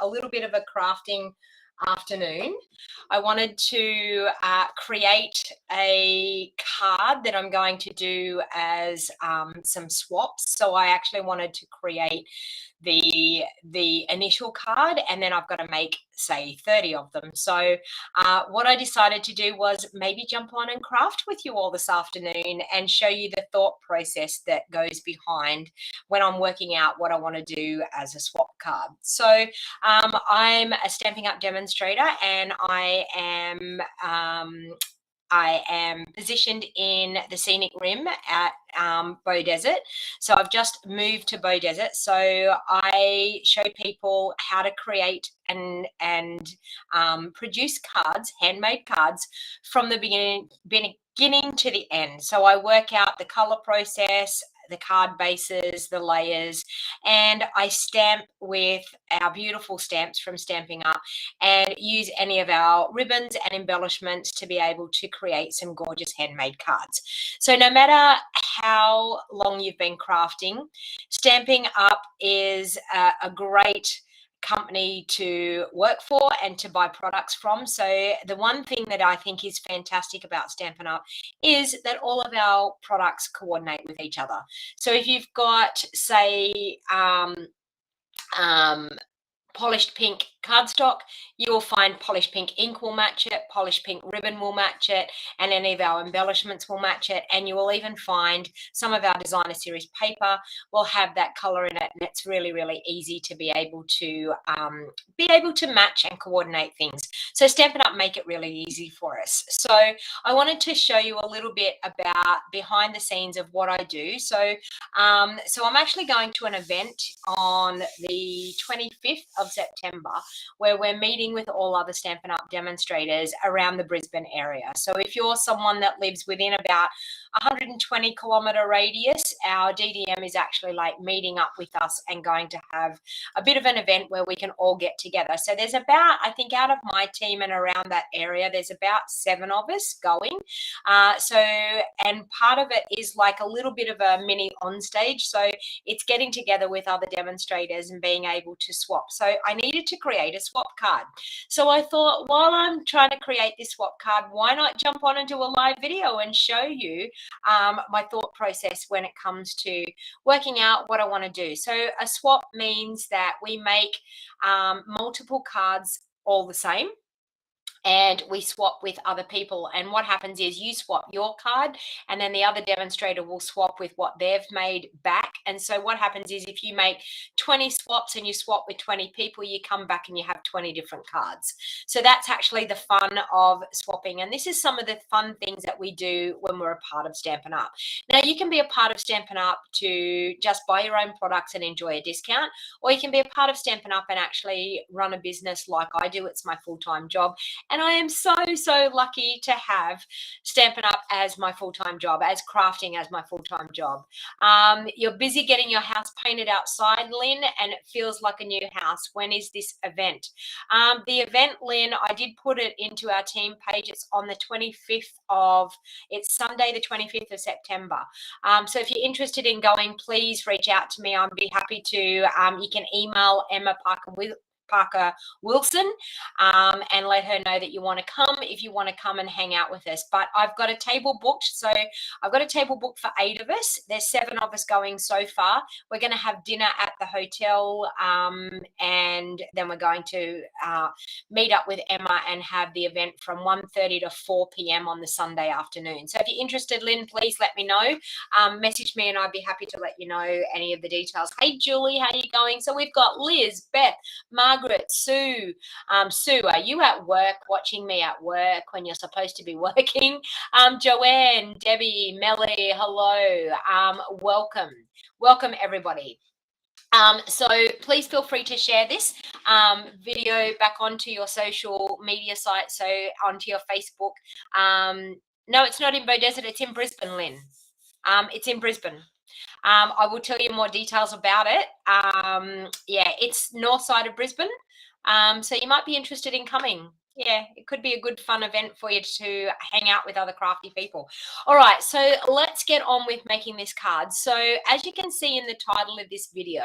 a little bit of a crafting afternoon. I wanted to create a card that I'm going to do as some swaps. So I actually wanted to create the initial card, and then I've got to make, say, 30 of them. So what I decided to do was maybe jump on and craft with you all this afternoon and show you the thought process that goes behind when I'm working out what I want to do as a swap card. So I'm a Stampin' Up demonstrator, and I am positioned in the scenic rim at Bow Desert. So I've just moved to Bow Desert. So I show people how to create and produce cards, handmade cards, from the beginning to the end. So I work out the color process, the card bases, the layers, and I stamp with our beautiful stamps from Stampin' Up and use any of our ribbons and embellishments to be able to create some gorgeous handmade cards. So no matter how long you've been crafting, Stampin' Up is a great company to work for and to buy products from. So the one thing that I think is fantastic about Stampin' Up is that all of our products coordinate with each other. So if you've got, say, polished pink cardstock, you will find polished pink ink will match it, polished pink ribbon will match it, and any of our embellishments will match it. And you will even find some of our designer series paper will have that color in it, and it's really, really easy to be able to match and coordinate things. So Stampin' Up make it really easy for us. So I wanted to show you a little bit about behind the scenes of what I do. So I'm actually going to an event on the 25th of September, where we're meeting with all other Stampin' Up demonstrators around the Brisbane area. So if you're someone that lives within about 120 kilometre radius, our DDM is actually like meeting up with us and going to have a bit of an event where we can all get together. So there's about, I think out of my team and around that area, there's about 7 of us going. And part of it is like a little bit of a mini on stage. So it's getting together with other demonstrators and being able to swap. So I needed to create a swap card. So I thought, while I'm trying to create this swap card, why not jump on and do a live video and show you my thought process when it comes to working out what I want to do. So a swap means that we make multiple cards all the same, and we swap with other people. And what happens is you swap your card, and then the other demonstrator will swap with what they've made back. And so what happens is if you make 20 swaps and you swap with 20 people, you come back and you have 20 different cards. So that's actually the fun of swapping. And this is some of the fun things that we do when we're a part of Stampin' Up. Now, you can be a part of Stampin' Up to just buy your own products and enjoy a discount, or you can be a part of Stampin' Up and actually run a business like I do. It's my full-time job. And I am so, so lucky to have Stampin' Up as my full-time job, as crafting as my full-time job. You're busy getting your house painted outside, Lynn, and it feels like a new house. When is this event? The event, Lynn, I did put it into our team page. It's on the 25th it's Sunday, the 25th of September. So if you're interested in going, please reach out to me. I'd be happy to. You can email Emma Parker Wilson and let her know that you want to come, if you want to come and hang out with us. But I've got a table booked. So I've got a table booked for 8 of us. There's 7 of us going so far. We're going to have dinner at the hotel, and then we're going to meet up with Emma and have the event from 1:30 to 4 p.m. on the Sunday afternoon. So if you're interested, Lynn, please let me know. Message me and I'd be happy to let you know any of the details. Hey, Julie, how are you going? So we've got Liz, Beth, Margaret, Sue. Sue, are you at work, watching me at work when you're supposed to be working? Joanne, Debbie, Melly, hello. Welcome everybody. So please feel free to share this video back onto your social media site, so onto your Facebook. No, it's not in Bow Desert, it's in Brisbane, Lynn. It's in Brisbane. I will tell you more details about it. Yeah, it's north side of Brisbane. So you might be interested in coming. yeah, it could be a good fun event for you to hang out with other crafty people. All right, so let's get on with making this card. So as you can see in the title of this video,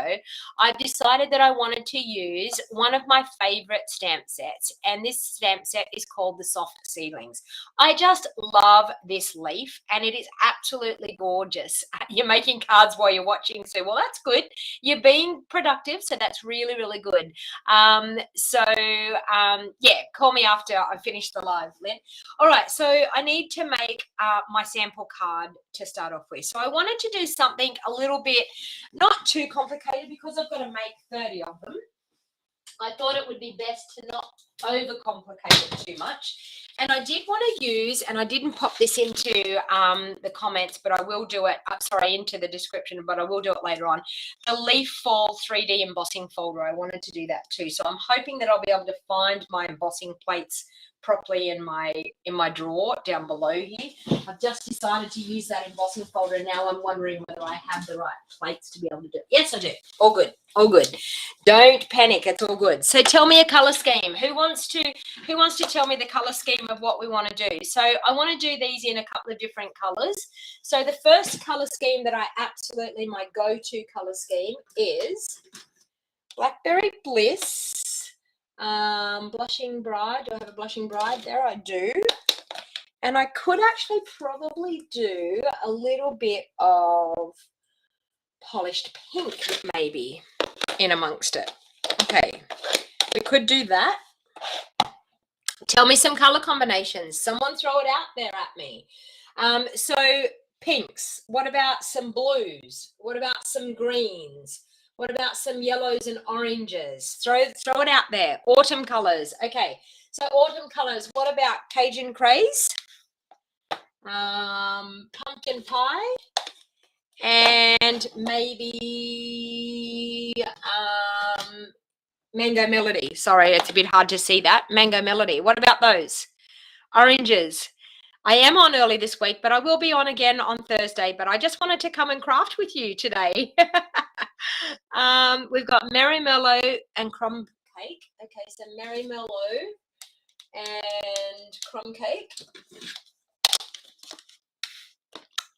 I've decided that I wanted to use one of my favorite stamp sets, and this stamp set is called the Soft Seedlings. I just love this leaf, and it is absolutely gorgeous. You're making cards while you're watching, so well, that's good. You're being productive, so that's really, really good. Yeah, call me after I finish the live, Lynn. All right, so I need to make my sample card to start off with. So I wanted to do something a little bit not too complicated because I've got to make 30 of them. I thought it would be best to not overcomplicate it too much. And I did want to use, and I didn't pop this into the comments, but I will do it, into the description, but I will do it later on. The Leaf Fall 3D embossing folder, I wanted to do that too. So I'm hoping that I'll be able to find my embossing plates properly in my drawer down below here. I've just decided to use that embossing folder, and now I'm wondering whether I have the right plates to be able to do it. Yes, I do. All good. All good. Don't panic. It's all good. So tell me a color scheme. Who wants to tell me the color scheme of what we want to do? So I want to do these in a couple of different colors. So the first color scheme that my go-to color scheme is Blackberry Bliss. Blushing Bride. Do I have a Blushing Bride there? I do. And I could actually probably do a little bit of Polished Pink maybe in amongst it. Okay, we could do that. Tell me some color combinations. Someone throw it out there at me. So pinks. What about some blues? What about some greens? What about some yellows and oranges? Throw it out there. Autumn colors. Okay, so autumn colors. What about Cajun Craze? Pumpkin Pie, and maybe Mango Melody. Sorry, it's a bit hard to see that. Mango Melody. What about those? Oranges. I am on early this week, but I will be on again on Thursday. But I just wanted to come and craft with you today. We've got Marshmallow and Crumb Cake. Okay, so Marshmallow and Crumb Cake.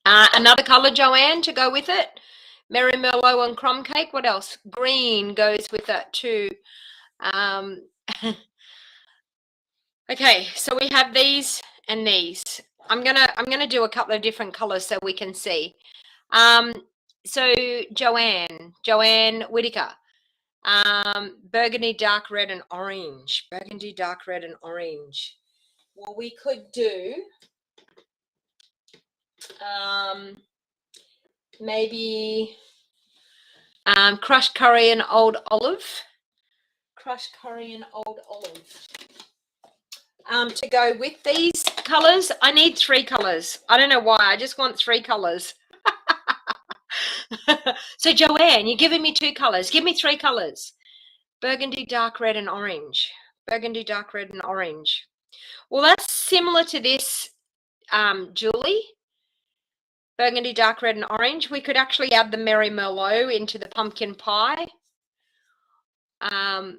Another color, Joanne, to go with it. Marshmallow and Crumb Cake. What else? Green goes with that too. Okay, so we have these and these. I'm gonna do a couple of different colors so we can see. So Joanne Whitaker. Burgundy, dark red, and orange. Burgundy, dark red, and orange. Well, we could do maybe crushed curry and old olive. Crushed curry and old olive. To go with these colors, I need 3 colors. I don't know why. I just want 3 colors. So Joanne, you're giving me 2 colors. Give me 3 colors. Burgundy, dark red, and orange. Burgundy, dark red, and orange. Well, that's similar to this, Julie. Burgundy, dark red, and orange. We could actually add the Merry Merlot into the pumpkin pie. All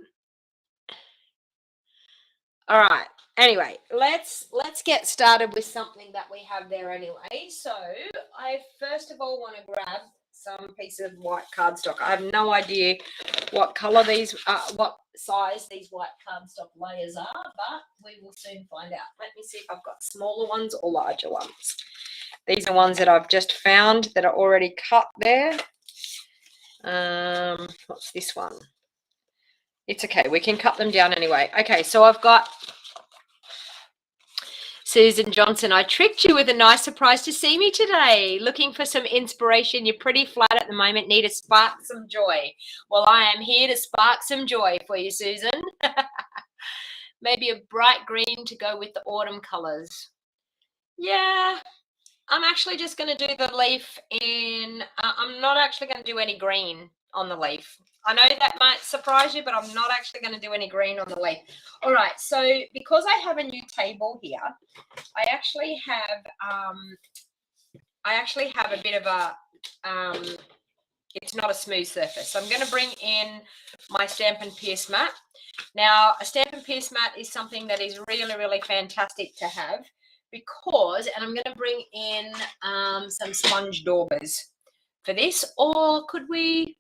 right. Anyway, let's get started with something that we have there anyway. So I first of all want to grab some piece of white cardstock. I have no idea what color these, what size these white cardstock layers are, but we will soon find out. Let me see if I've got smaller ones or larger ones. These are ones that I've just found that are already cut there. What's this one? It's okay. We can cut them down anyway. Okay, so I've got Susan Johnson. I tricked you with a nice surprise to see me today. Looking for some inspiration. You're pretty flat at the moment. Need to spark some joy. Well, I am here to spark some joy for you, Susan. Maybe a bright green to go with the autumn colors. Yeah, I'm actually just going to do the leaf in, I'm not actually going to do any green on the leaf. I know that might surprise you, but I'm not actually going to do any green on the leaf. All right, so because I have a new table here, I actually have a bit of a it's not a smooth surface. So I'm going to bring in my Stampin' Pierce mat. Now, a Stampin' Pierce mat is something that is really, really fantastic to have because, and I'm going to bring in some sponge daubers for this, or could we,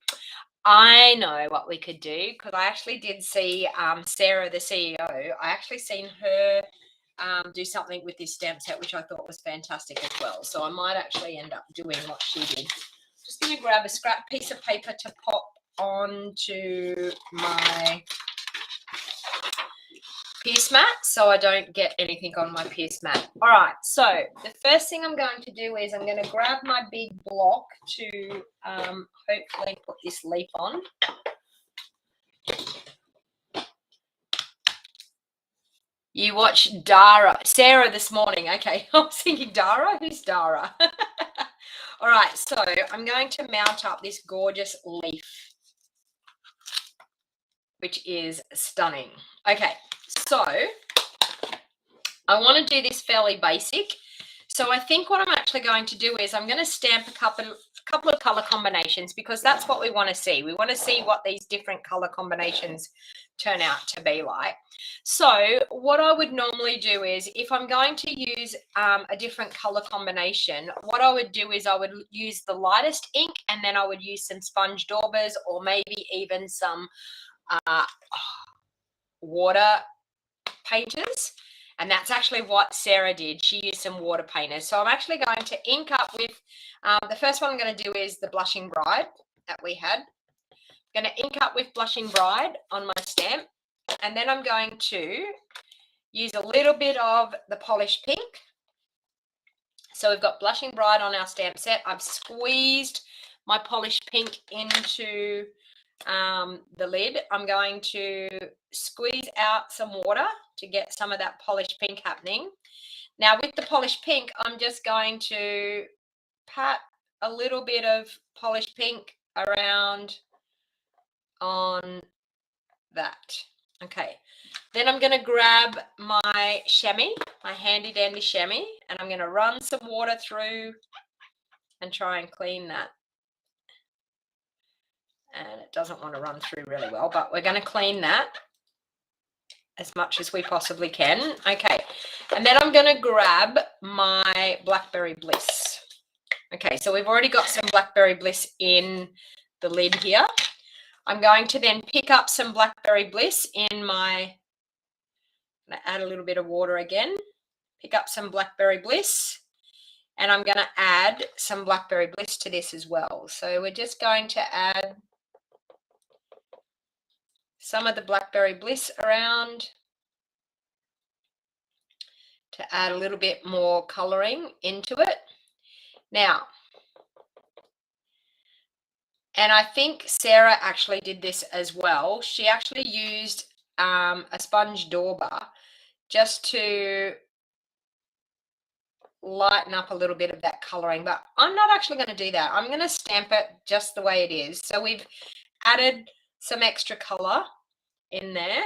I know what we could do because I actually did see Sarah, the CEO, I actually seen her do something with this stamp set, which I thought was fantastic as well. So I might actually end up doing what she did. Just going to grab a scrap piece of paper to pop onto my Pierce mat so I don't get anything on my Pierce mat. All right, so the first thing I'm going to do is I'm going to grab my big block to hopefully put this leaf on. You watched Sarah this morning. Okay, I was thinking Dara. Who's Dara? All right, so I'm going to mount up this gorgeous leaf, which is stunning. Okay, so I want to do this fairly basic. So I think what I'm actually going to do is I'm going to stamp a couple of color combinations because that's what we want to see. We want to see what these different color combinations turn out to be like. So what I would normally do is if I'm going to use a different color combination, what I would do is I would use the lightest ink and then I would use some sponge daubers or maybe even some water painters. And that's actually what Sarah did. She used some water painters. So I'm actually going to ink up with, the first one I'm going to do is the Blushing Bride that we had. I'm going to ink up with Blushing Bride on my stamp. And then I'm going to use a little bit of the Polished Pink. So we've got Blushing Bride on our stamp set. I've squeezed my Polished Pink into the lid. I'm going to squeeze out some water to get some of that Polished Pink happening. Now with the Polished Pink, I'm just going to pat a little bit of Polished Pink around on that. Okay, then I'm going to grab my chamois, my handy dandy chamois, and I'm going to run some water through and try and clean that. And it doesn't want to run through really well, but we're going to clean that as much as we possibly can. Okay, and then I'm going to grab my Blackberry Bliss. Okay, so we've already got some Blackberry Bliss in the lid here. I'm going to then pick up some Blackberry Bliss in my, I'm going to add a little bit of water again, pick up some Blackberry Bliss, and I'm going to add some Blackberry Bliss to this as well. So we're just going to add some of the Blackberry Bliss around to add a little bit more colouring into it. Now, and I think Sarah actually did this as well. She actually used a sponge dauber just to lighten up a little bit of that colouring, but I'm not actually going to do that. I'm going to stamp it just the way it is. So we've added some extra colour in there.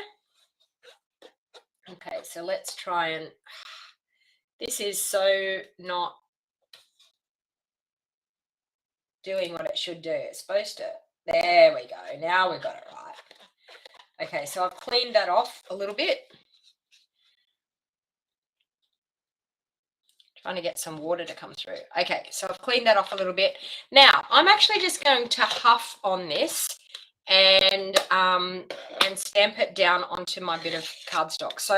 Okay, so let's try and, this is so not doing what it should do. It's supposed to, there we go. Now we've got it right. Okay, so I've cleaned that off a little bit. Trying to get some water to come through. Okay, so I've cleaned that off a little bit. Now, I'm actually just going to huff on this and stamp it down onto my bit of cardstock. So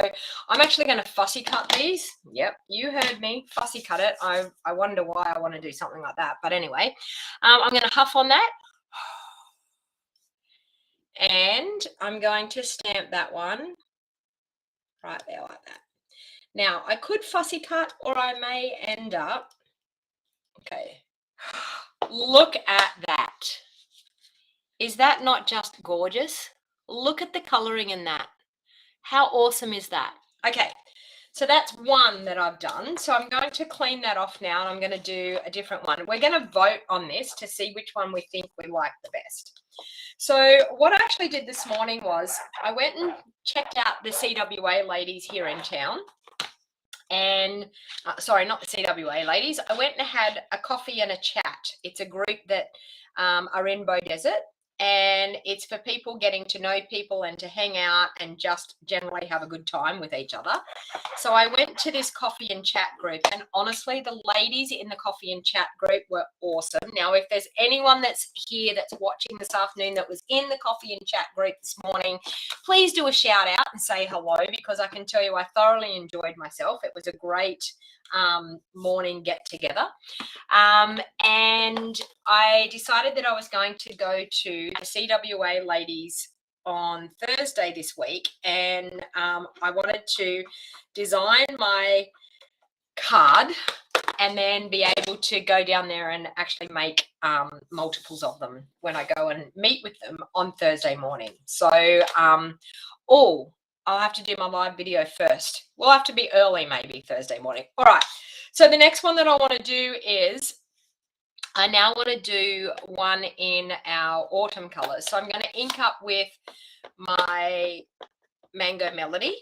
I'm actually going to fussy cut these. Yep, you heard me, fussy cut it. I wonder why I want to do something like that. But anyway, I'm going to huff on that. And I'm going to stamp that one right there like that. Now, I could fussy cut or I may end up, okay, look at that. Is that not just gorgeous? Look at the colouring in that. How awesome is that? Okay, so that's one that I've done. So I'm going to clean that off now and I'm going to do a different one. We're going to vote on this to see which one we think we like the best. So what I actually did this morning was I went and checked out the CWA ladies here in town. And sorry, not the CWA ladies. I went and had a coffee and a chat. It's a group that a Rainbow Desert. And it's for people getting to know people and to hang out and just generally have a good time with each other. So I went to this coffee and chat group, and honestly, the ladies in the coffee and chat group were awesome. Now, if there's anyone that's here that's watching this afternoon that was in the coffee and chat group this morning, please do a shout out and say hello, because I can tell you I thoroughly enjoyed myself. It was a great morning get together. And I decided that I was going to go to the CWA ladies on Thursday this week, and I wanted to design my card and then be able to go down there and actually make multiples of them when I go and meet with them on Thursday morning. So I'll have to do my live video first. We'll have to be early maybe Thursday morning. All right, so the next one that I want to do is I now want to do one in our autumn colors. So I'm going to ink up with my Mango Melody.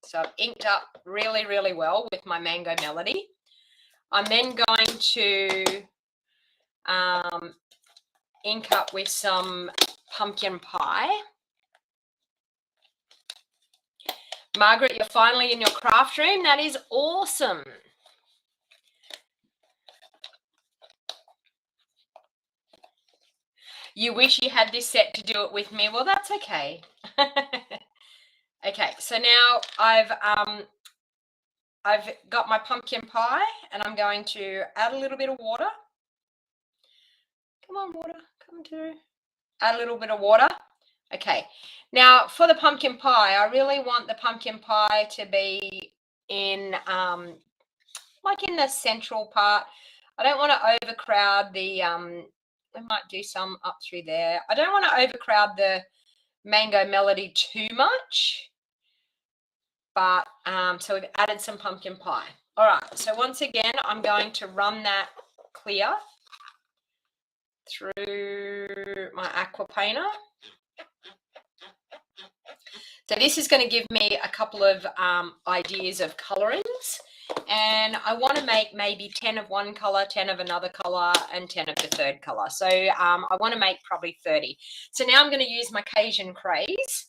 So I've inked up really, really well with my Mango Melody. I'm then going to ink up with some Pumpkin Pie. Margaret, you're finally in your craft room. That is awesome. You wish you had this set to do it with me. Well, that's okay. Okay, so now I've got my pumpkin pie, and I'm going to add a little bit of water. Come on, water, come through. Add a little bit of water. Okay, now for the pumpkin pie, I really want the pumpkin pie to be in like in the central part. I don't want to overcrowd the we might do some up through there. I don't want to overcrowd the Mango Melody too much, but so we've added some pumpkin pie. All right, so once again, I'm going to run that clear through my aqua painter. So this is going to give me a couple of ideas of colorings, and I want to make maybe 10 of one color, 10 of another color, and 10 of the third color. So I want to make probably 30. So now I'm going to use my Cajun Craze.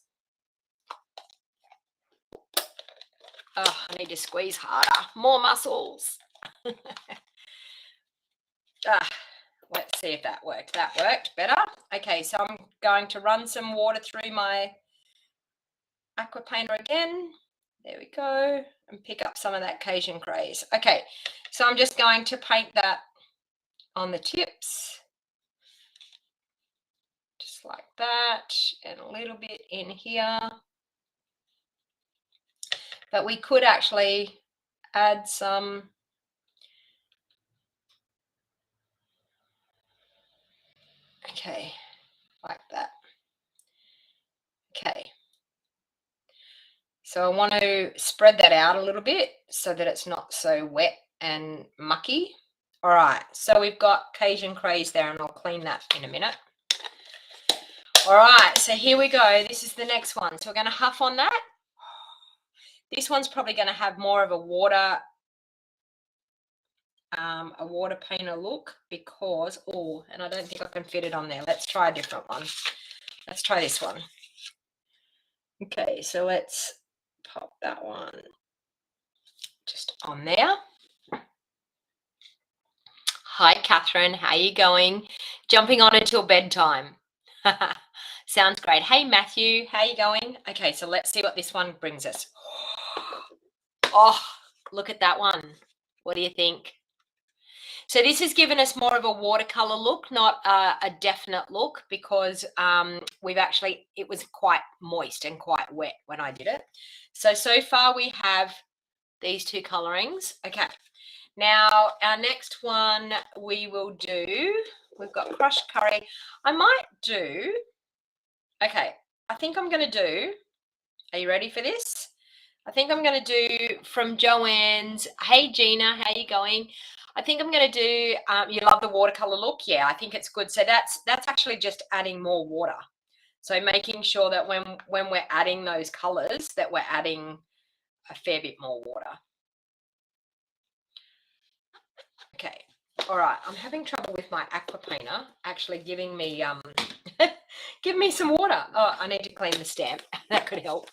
Oh, I need to squeeze harder, more muscles. Let's see if that worked. That worked better. Okay, so I'm going to run some water through my aqua painter again. There we go, and pick up some of that Cajun Craze. Okay, so I'm just going to paint that on the tips, just like that, and a little bit in here. But we could actually add some okay, like that. Okay, so I want to spread that out a little bit so that it's not so wet and mucky. All right, so we've got Cajun Craze there, and I'll clean that in a minute. All right, so here we go. This is the next one. So we're going to huff on that. This one's probably going to have more of a water painter look because, and I don't think I can fit it on there. Let's try a different one. Let's try this one. Okay, so let's pop that one just on there. Hi, Catherine. How you going? Jumping on until bedtime. Sounds great. Hey, Matthew. How you going? Okay, so let's see what this one brings us. Oh, look at that one. What do you think? So this has given us more of a watercolor look, not a definite look, because it was quite moist and quite wet when I did it. So far we have these two colorings. Okay, now our next one we've got crushed curry. I might do, okay, I think I'm going to do, are you ready for this? I think I'm going to do from Joanne's, hey Gina, how you going? I think I'm going to do, you love the watercolor look? Yeah, I think it's good. So that's actually just adding more water. So making sure that when we're adding those colors, that we're adding a fair bit more water. Okay, All right, I'm having trouble with my aqua painter actually giving me give me some water. Oh, I need to clean the stamp. That could help.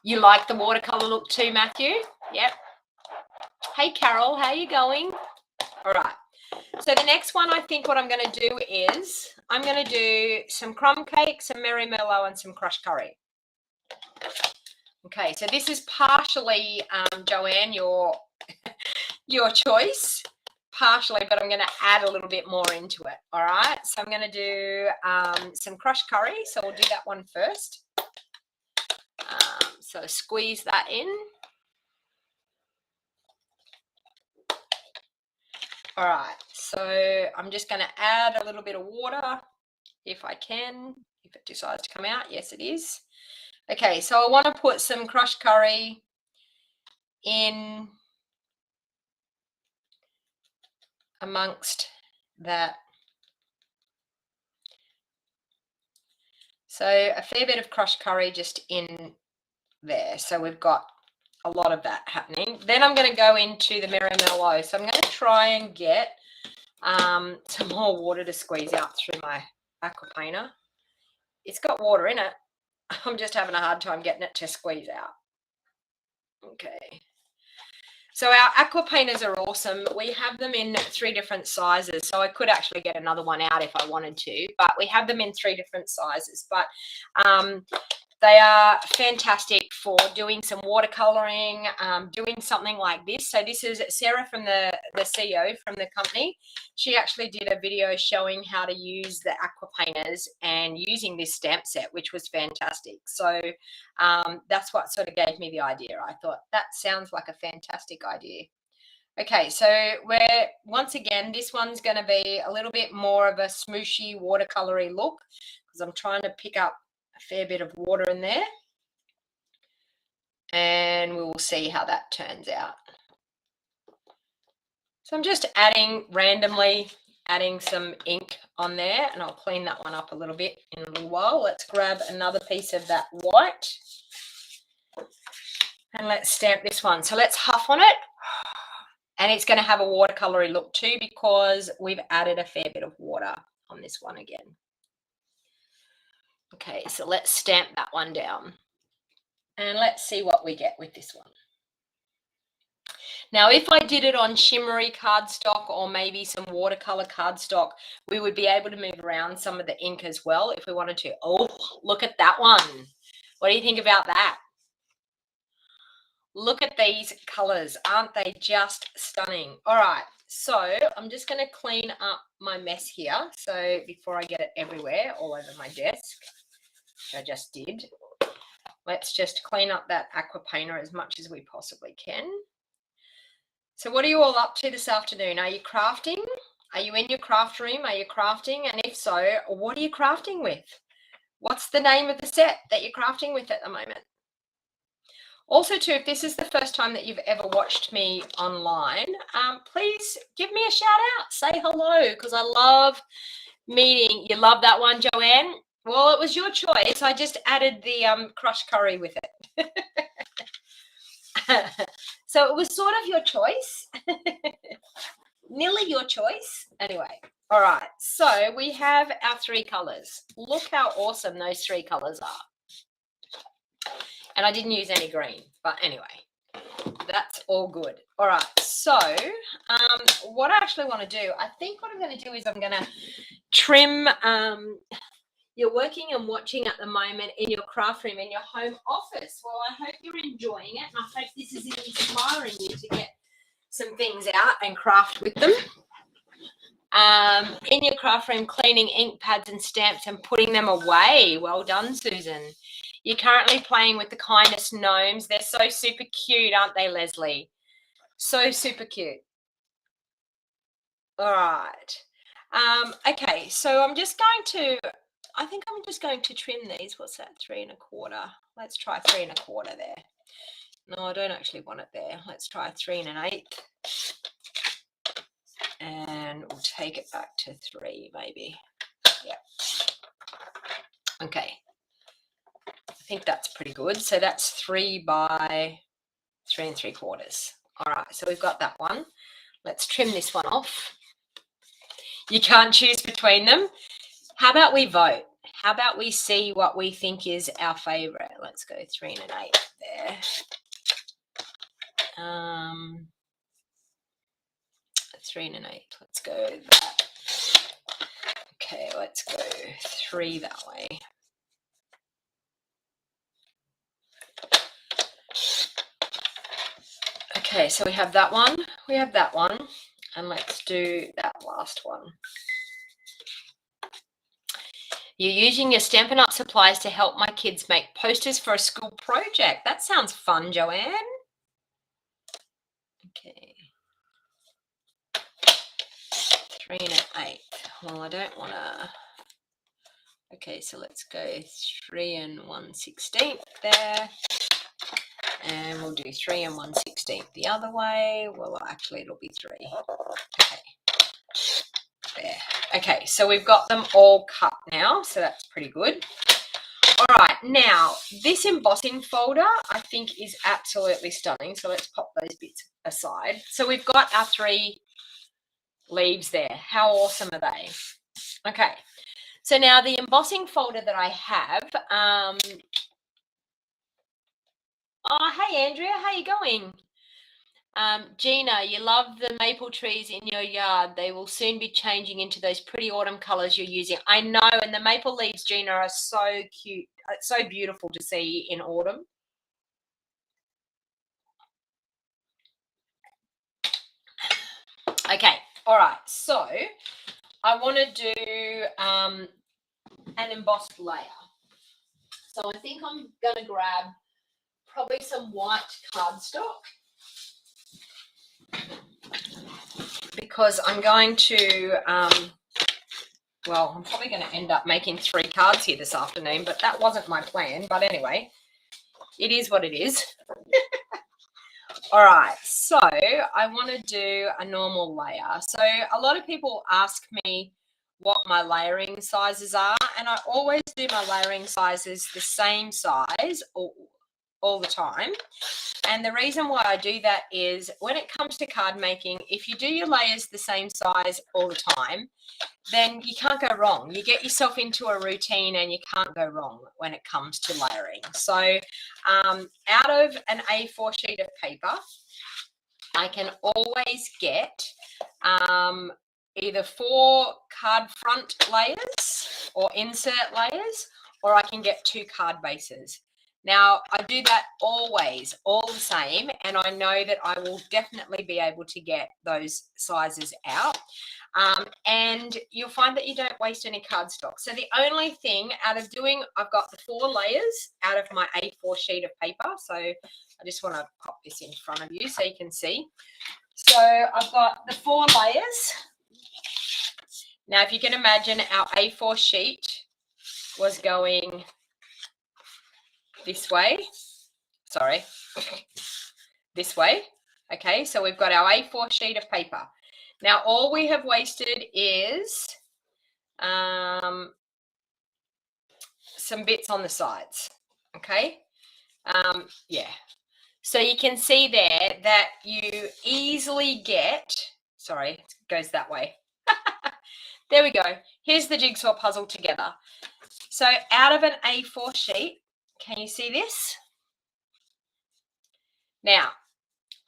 You like the watercolor look too, Matthew? Yep. Hey, Carol, how you going? All right. So the next one, I think what I'm going to do is I'm going to do some crumb cake, some Merry Merlot, and some crushed curry. Okay, so this is partially, Joanne, your choice, partially, but I'm going to add a little bit more into it. All right, so I'm going to do some crushed curry. So we'll do that one first. So squeeze that in. All right, so I'm just going to add a little bit of water if I can, if it decides to come out. Yes, it is. Okay, so I want to put some crushed curry in amongst that. So a fair bit of crushed curry just in there. So we've got a lot of that happening. Then I'm going to go into the Merry Merlot. So I'm going to try and get some more water to squeeze out through my aqua painter. It's got water in it. I'm just having a hard time getting it to squeeze out. Okay. So our aqua painters are awesome. We have them in 3 different sizes. So I could actually get another one out if I wanted to, but we have them in 3 different sizes. But they are fantastic for doing some watercoloring, doing something like this. So this is Sarah from the CEO from the company. She actually did a video showing how to use the aqua painters and using this stamp set, which was fantastic. So that's what sort of gave me the idea. I thought that sounds like a fantastic idea. Okay, so we're, once again, this one's going to be a little bit more of a smooshy watercolory look because I'm trying to pick up a fair bit of water in there, and we will see how that turns out. So I'm just randomly adding some ink on there, and I'll clean that one up a little bit in a little while. Let's grab another piece of that white and let's stamp this one. So let's huff on it, and it's going to have a watercolory look too because we've added a fair bit of water on this one again. Okay, so let's stamp that one down and let's see what we get with this one. Now, if I did it on shimmery cardstock or maybe some watercolor cardstock, we would be able to move around some of the ink as well if we wanted to. Oh, look at that one. What do you think about that? Look at these colors. Aren't they just stunning? All right, so I'm just going to clean up my mess here. So before I get it everywhere, all over my desk, which I just did, let's just clean up that aqua painter as much as we possibly can. So what are you all up to this afternoon? Are you crafting? Are you in your craft room? Are you crafting? And if so, what are you crafting with? What's the name of the set that you're crafting with at the moment? Also, too, if this is the first time that you've ever watched me online, please give me a shout out. Say hello, because I love meeting. You love that one, Joanne? Well, it was your choice. I just added the crushed curry with it. So it was sort of your choice. Nearly your choice. Anyway, all right. So we have our 3 colors. Look how awesome those 3 colors are. And I didn't use any green, but anyway, that's all good. All right. So what I actually want to do, I think what I'm going to do is I'm going to trim. You're working and watching at the moment in your craft room, in your home office. Well, I hope you're enjoying it, and I hope this is inspiring you to get some things out and craft with them. In your craft room, cleaning ink pads and stamps and putting them away. Well done, Susan. You're currently playing with the kindest gnomes. They're so super cute, aren't they, Leslie? So super cute. All right. Okay, so I'm just going to, I think I'm just going to trim these. What's that? 3 1/4. Let's try 3 1/4 there. No, I don't actually want it there. Let's try 3 1/8. And we'll take it back to 3 maybe. Yeah. Okay. I think that's pretty good. So that's 3 by 3 3/4. All right, so we've got that one. Let's trim this one off. You can't choose between them. How about we vote? How about we see what we think is our favorite? Let's go 3 and an 8 there. 3 and an 8. Let's go that. Okay, let's go 3 that way. Okay, so we have that one, we have that one, and let's do that last one. You're using your Stampin' Up supplies to help my kids make posters for a school project. That sounds fun, Joanne. Okay. 3 and an 8. Well, I don't want to. Okay, so let's go 3 and 1/16 there. And we'll do 3 and 1/16 the other way. Well, actually, it'll be 3. Okay. There. Okay, so we've got them all cut now, so that's pretty good. All right, now this embossing folder I think is absolutely stunning. So let's pop those bits aside. So we've got our 3 leaves there. How awesome are they? Okay, so now the embossing folder that I have. Oh, hey Andrea, how you going? Gina, you love the maple trees in your yard. They will soon be changing into those pretty autumn colors you're using. I know, and the maple leaves, Gina, are so cute. It's so beautiful to see in autumn. Okay, all right. So I want to do an embossed layer. So I think I'm going to grab probably some white cardstock, because I'm going to, well, I'm probably going to end up making 3 cards here this afternoon, but that wasn't my plan. But anyway, it is what it is. All right, so I want to do a normal layer. So a lot of people ask me what my layering sizes are, and I always do my layering sizes the same size all the time. And the reason why I do that is when it comes to card making, if you do your layers the same size all the time, then you can't go wrong. You get yourself into a routine and you can't go wrong when it comes to layering. So out of an A4 sheet of paper, I can always get either 4 card front layers or insert layers, or I can get 2 card bases. Now, I do that always, all the same, and I know that I will definitely be able to get those sizes out. And you'll find that you don't waste any cardstock. So the only thing out of doing, I've got the 4 layers out of my A4 sheet of paper. So I just want to pop this in front of you so you can see. So I've got the 4 layers. Now, if you can imagine, our A4 sheet was going this way. Sorry, this way. Okay, so we've got our A4 sheet of paper. Now, all we have wasted is some bits on the sides. Okay, yeah. So you can see there that you easily get, sorry, it goes that way. There we go. Here's the jigsaw puzzle together. So out of an A4 sheet, can you see this? Now,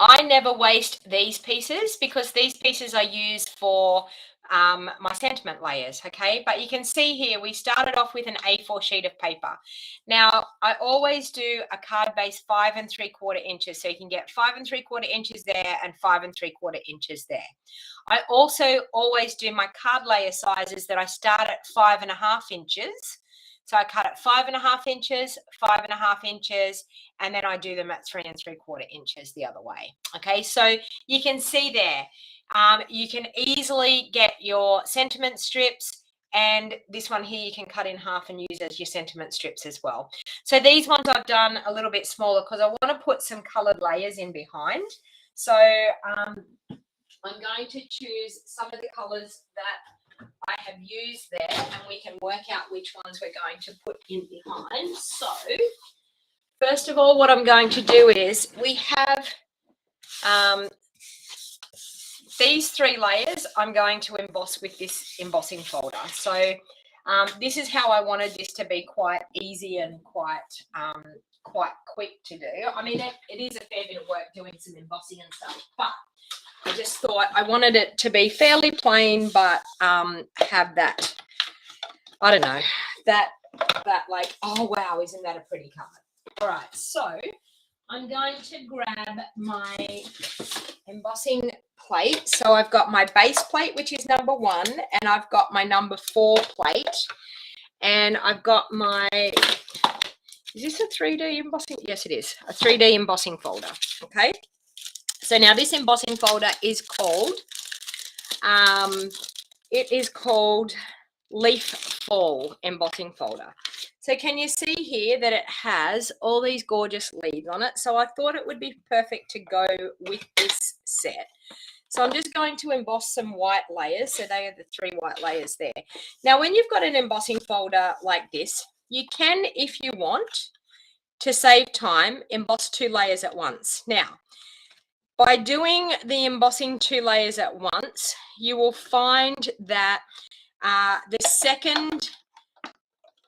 I never waste these pieces because these pieces are used for my sentiment layers, okay? But you can see here, we started off with an A4 sheet of paper. Now, I always do a card base 5 3/4 inches. So you can get 5 3/4 inches there and 5 3/4 inches there. I also always do my card layer sizes that I start at 5 1/2 inches. So I cut at 5 1/2 inches, 5 1/2 inches, and then I do them at 3 3/4 inches the other way. Okay, so you can see there, you can easily get your sentiment strips, and this one here you can cut in half and use as your sentiment strips as well. So these ones I've done a little bit smaller because I want to put some colored layers in behind. So I'm going to choose some of the colors that I have used there, and we can work out which ones we're going to put in behind. So first of all, what I'm going to do is we have these 3 layers I'm going to emboss with this embossing folder. So this is how I wanted this to be quite easy and quite quick to do. I mean, it is a fair bit of work doing some embossing and stuff, but I just thought I wanted it to be fairly plain, but have that, I don't know, that like, oh wow, isn't that a pretty card? All right, so I'm going to grab my embossing plate. So I've got my base plate, which is number 1, and I've got my number 4 plate, and I've got my, is this a 3D embossing? Yes, it is, a 3D embossing folder. Okay, so now this embossing folder is called, Leaf Fall embossing folder. So can you see here that it has all these gorgeous leaves on it? So I thought it would be perfect to go with this set. So I'm just going to emboss some white layers. So they are the 3 white layers there. Now, when you've got an embossing folder like this, you can, if you want, to save time, emboss 2 layers at once. Now, by doing the embossing 2 layers at once, you will find that the second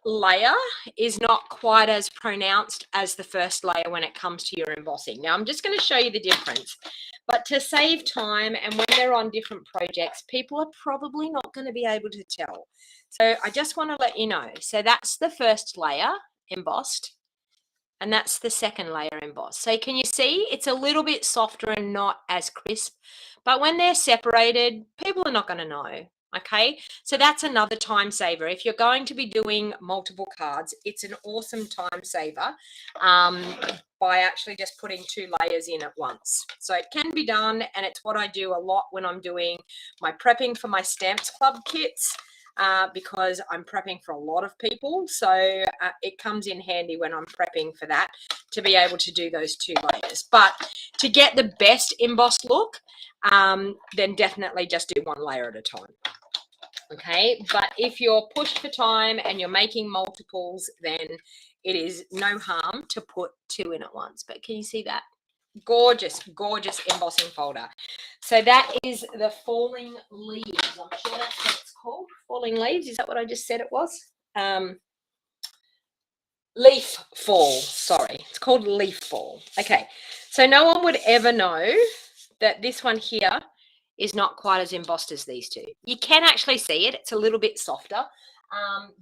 layer is not quite as pronounced as the first layer when it comes to your embossing. Now, I'm just going to show you the difference. But to save time, and when they're on different projects, people are probably not going to be able to tell. So I just want to let you know. So that's the first layer embossed, and that's the second layer embossed. So can you see it's a little bit softer and not as crisp, but when they're separated, people are not going to know. Okay, so that's another time saver. If you're going to be doing multiple cards, it's an awesome time saver by actually just putting 2 layers in at once. So it can be done, and it's what I do a lot when I'm doing my prepping for my Stamps Club kits, because I'm prepping for a lot of people. So it comes in handy when I'm prepping for that to be able to do those 2 layers. But to get the best embossed look, then definitely just do 1 layer at a time. Okay, but if you're pushed for time and you're making multiples, then it is no harm to put 2 in at once. But can you see that? Gorgeous, gorgeous embossing folder. So that is the Falling Leaves. I'm sure that's what it's called. Falling Leaves. Is that what I just said it was? Leaf Fall. Sorry, it's called Leaf Fall. Okay, so no one would ever know that this one here is not quite as embossed as these 2. You can actually see it. It's a little bit softer,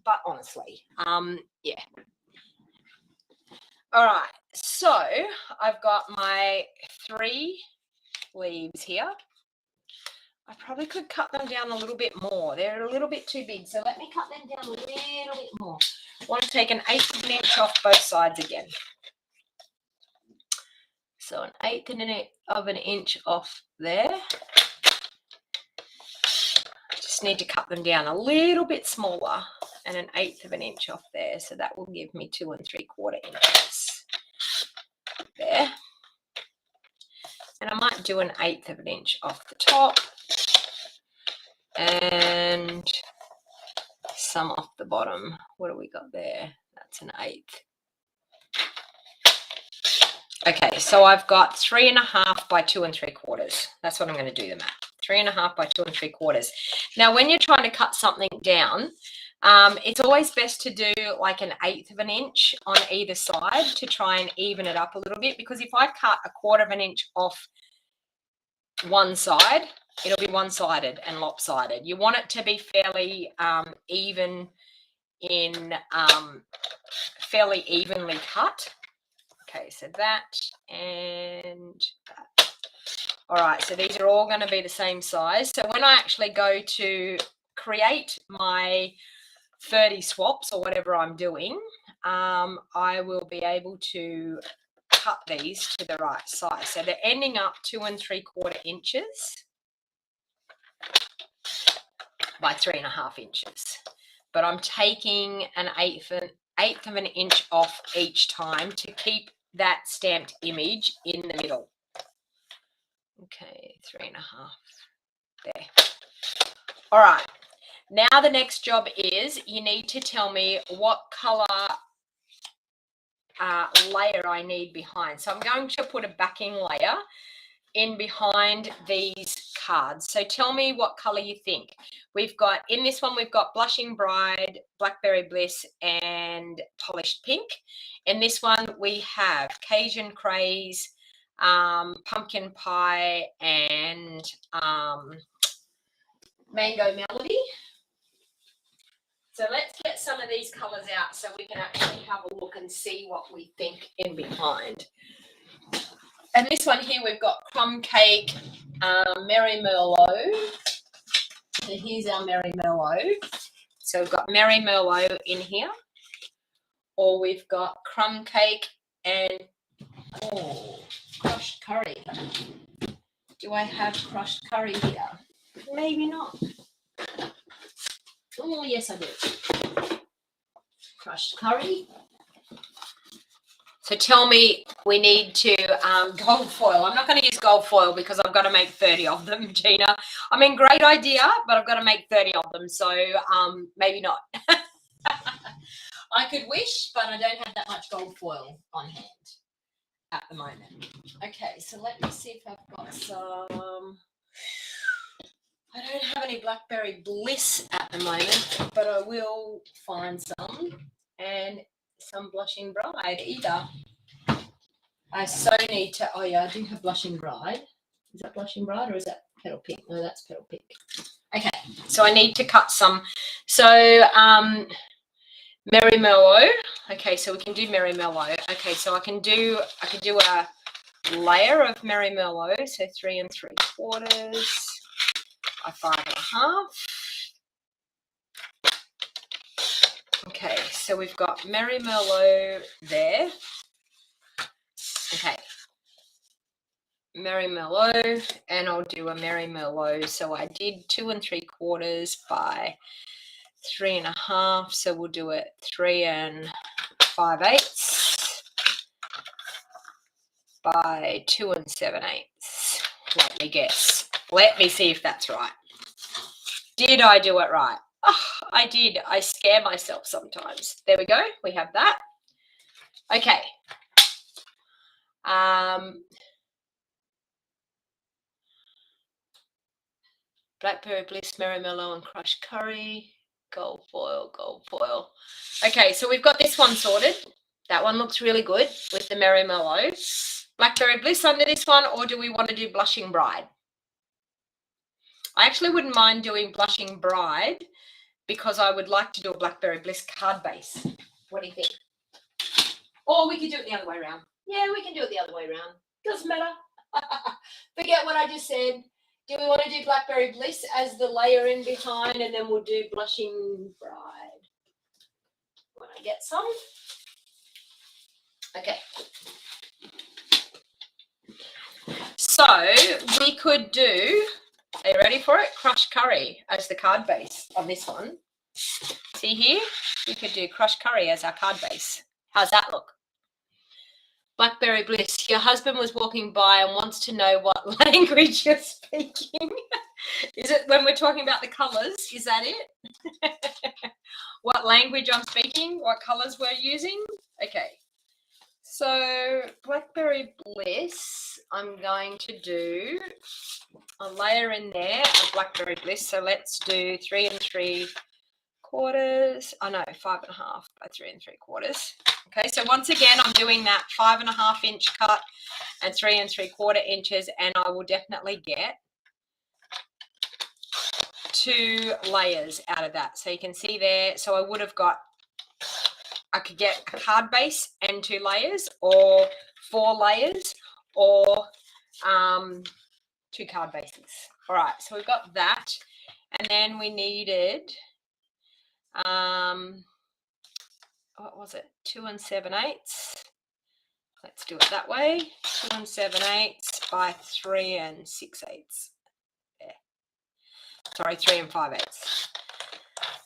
but honestly, yeah. All right, so I've got my 3 leaves here. I probably could cut them down a little bit more. They're a little bit too big, so let me cut them down a little bit more. I want to take 1/8 of an inch off both sides again. So 1/8 of an inch off there. Just need to cut them down a little bit smaller, and 1/8 of an inch off there. So that will give me 2 3/4 inches there. And I might do 1/8 of an inch off the top and some off the bottom. What do we got there? That's 1/8. Okay, so I've got 3.5 by 2 3/4. That's what I'm going to do the math. 3.5 by 2 3/4. Now, when you're trying to cut something down, it's always best to do like 1/8 of an inch on either side to try and even it up a little bit, because if I cut 1/4 of an inch off one side, it'll be one-sided and lopsided. You want it to be fairly even in fairly evenly cut. Okay, so that and that. All right, so these are all going to be the same size. So when I actually go to create my 30 swaps or whatever I'm doing, I will be able to cut these to the right size. So they're ending up 2 3/4 inches by 3.5 inches. But I'm taking 1/8 of an inch off each time to keep that stamped image in the middle. Okay, 3.5 there. All right, now the next job is you need to tell me what color layer I need behind. So I'm going to put a backing layer in behind these cards. So tell me what color you think. We've got, in this one, we've got Blushing Bride, Blackberry Bliss, and Polished Pink. In this one, we have Cajun Craze, Pumpkin Pie, and Mango Melody. So let's get some of these colors out so we can actually have a look and see what we think in behind. And this one here, we've got Crumb Cake, Merry Merlot. So here's our Merry Merlot. So we've got Merry Merlot in here. Or we've got Crumb Cake and, oh, crushed curry. Do I have crushed curry here? Maybe not. Oh, yes, I do. Crushed curry. So tell me, we need to gold foil. I'm not going to use gold foil because I've got to make 30 of them, Gina. I mean, great idea, but I've got to make 30 of them. So maybe not. I could wish, but I don't have that much gold foil on hand at the moment. Okay, so let me see if I've got some. I don't have any Blackberry Bliss at the moment, but I will find some, and some Blushing Bride either. I so need to, oh yeah, I do have Blushing Bride. Is that Blushing Bride or is that Petal Pink? No, that's Petal Pink. Okay, so I need to cut some. So Merry Merlot. Okay, so we can do Merry Merlot. Okay, so I can do a layer of Merry Merlot, so 3 3/4 by 5 1/2. Okay, so we've got Merry Merlot there. Okay, Merry Merlot, and I'll do a Merry Merlot. So I did 2 3/4 by 3 1/2. So we'll do it 3 5/8 by 2 7/8. Let me guess. Let me see if that's right. Did I do it right? Oh, I did. I scare myself sometimes. There we go. We have that. Okay. Blackberry Bliss, Merry Merlot, and crushed curry. Gold foil, gold foil. Okay, so we've got this one sorted. That one looks really good with the Merry Merlot. Blackberry Bliss under this one, or do we want to do Blushing Bride? I actually wouldn't mind doing Blushing Bride because I would like to do a Blackberry Bliss card base. What do you think? Or we could do it the other way around. Yeah, we can do it the other way around. Doesn't matter. Forget what I just said. Do we want to do Blackberry Bliss as the layer in behind, and then we'll do Blushing Bride when I get some? Okay. So we could do, are you ready for it? Crushed curry as the card base on this one. See here? We could do crushed curry as our card base. How's that look? Blackberry Bliss, your husband was walking by and wants to know what language you're speaking. Is it when we're talking about the colours? Is that it? What language I'm speaking? What colours we're using? Okay. So Blackberry Bliss, I'm going to do a layer in there of Blackberry Bliss. So let's do 3 3/4. Oh no, 5 1/2 by 3 3/4. Okay, so once again, I'm doing that 5 1/2 inch cut and 3 3/4 inches, and I will definitely get 2 layers out of that. So you can see there, so I would have got, I could get a card base and 2 layers, or 4 layers, or 2 card bases. All right, so we've got that, and then we needed, what was it? 2 7/8. Let's do it that way. 2 7/8 by 3 6/8. Yeah. Sorry, 3 5/8.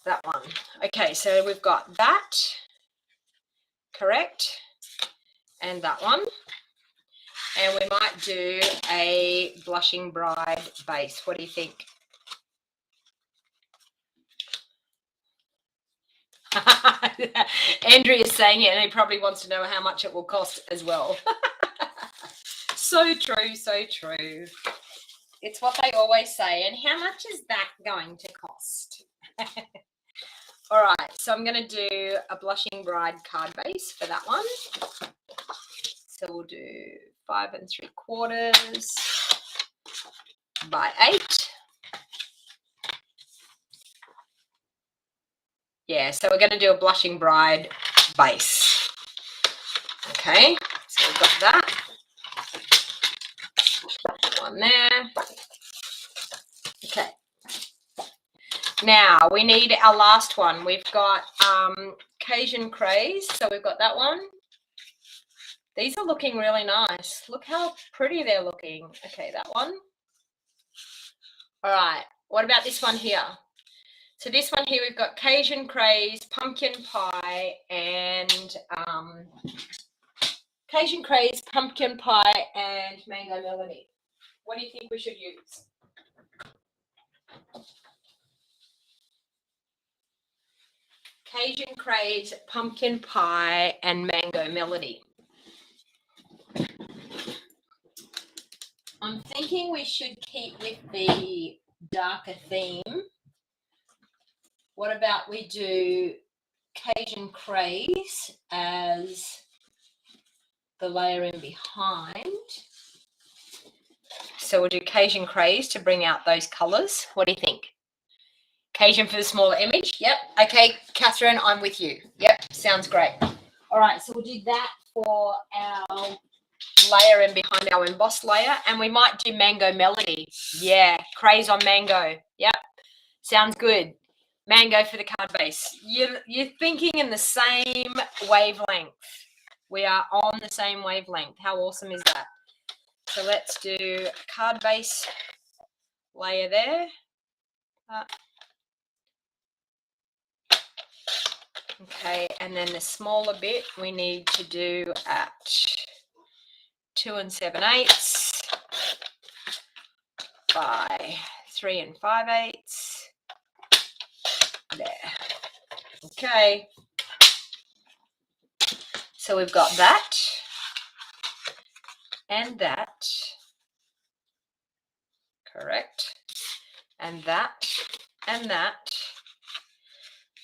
That one. Okay, so we've got that. Correct. And that one. And we might do a Blushing Bride base. What do you think? Andrew is saying it, and he probably wants to know how much it will cost as well. So true, so true. It's what they always say. And how much is that going to cost? All right, so I'm going to do a Blushing Bride card base for that one. So we'll do 5 3/4 by 8. Yeah, so we're going to do a Blushing Bride base. Okay, so we've got that. One there. Okay. Now we need our last one. We've got Cajun Craze. So we've got that one. These are looking really nice. Look how pretty they're looking. Okay, that one. All right. What about this one here? So this one here, we've got Cajun Craze, Pumpkin Pie, and Cajun Craze, Pumpkin Pie, and Mango Melody. What do you think we should use? Cajun Craze, Pumpkin Pie, and Mango Melody. I'm thinking we should keep with the darker theme. What about we do Cajun Craze as the layer in behind? So we'll do Cajun Craze to bring out those colours. What do you think? Cajun for the smaller image? Yep. Okay, Catherine, I'm with you. Yep, sounds great. All right, so we'll do that for our layer in behind our embossed layer, and we might do Mango Melody. Yeah, Craze on Mango. Yep, sounds good. Mango for the card base. You're thinking in the same wavelength. We are on the same wavelength. How awesome is that? So let's do a card base layer there. Okay, and then the smaller bit we need to do at 2 7/8 by 3 5/8. There. Okay. So we've got that and that. Correct. And that and that.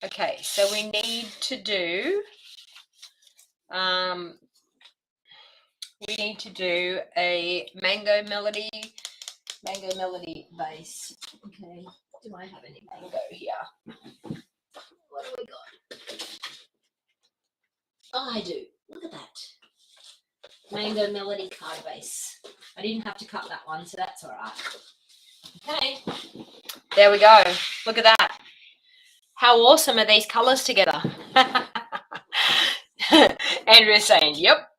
Okay, so we need to do a Mango Melody base. Okay, do I have any mango here? What do we got? Oh, I do. Look at that. Mango Melody card base. I didn't have to cut that one, so that's all right. Okay, there we go. Look at that. How awesome are these colors together? Andrea's saying, yep.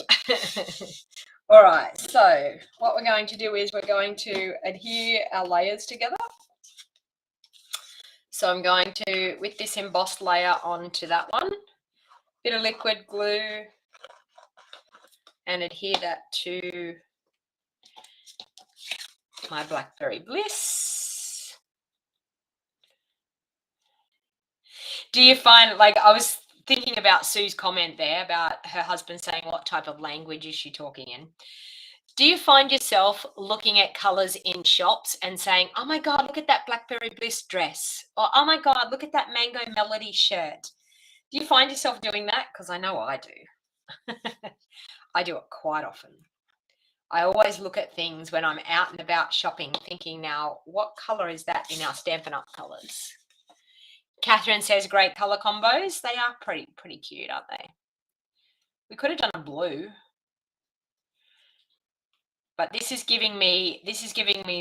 All right, so what we're going to do is we're going to adhere our layers together. So I'm going to, with this embossed layer onto that one, bit of liquid glue and adhere that to my Blackberry Bliss. Do you find, like, I was thinking about Sue's comment there about her husband saying what type of language is she talking in. Do you find yourself looking at colors in shops and saying, oh my God, look at that Blackberry Bliss dress, or oh my God, look at that Mango Melody shirt? Do you find yourself doing that? Because I know I do. I do it quite often. I always look at things when I'm out and about shopping thinking, now, what color is that in our Stampin' Up colors? Catherine says great color combos. They are pretty cute, aren't they? We could have done a blue. But this is giving me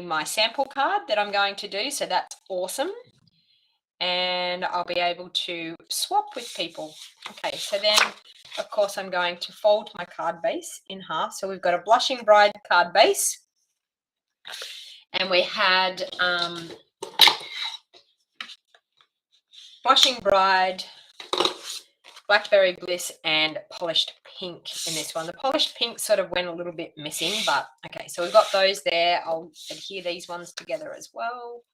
my sample card that I'm going to do. So that's awesome. And I'll be able to swap with people. Okay, so then, of course, I'm going to fold my card base in half. So we've got a Blushing Bride card base. And we had Blushing Bride, Blackberry Bliss, and Polished Pink in this one. The Polished Pink sort of went a little bit missing, but okay, so we've got those there. I'll adhere these ones together as well.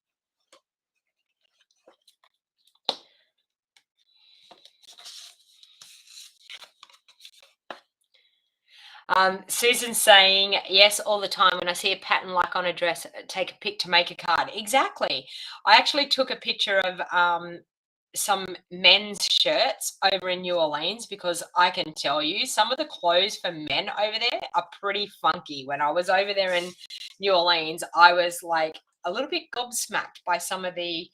Susan's saying, yes, all the time. When I see a pattern like on a dress, take a pic to make a card. Exactly. I actually took a picture of some men's shirts over in New Orleans because I can tell you some of the clothes for men over there are pretty funky. When I was over there in New Orleans, I was like a little bit gobsmacked by some of the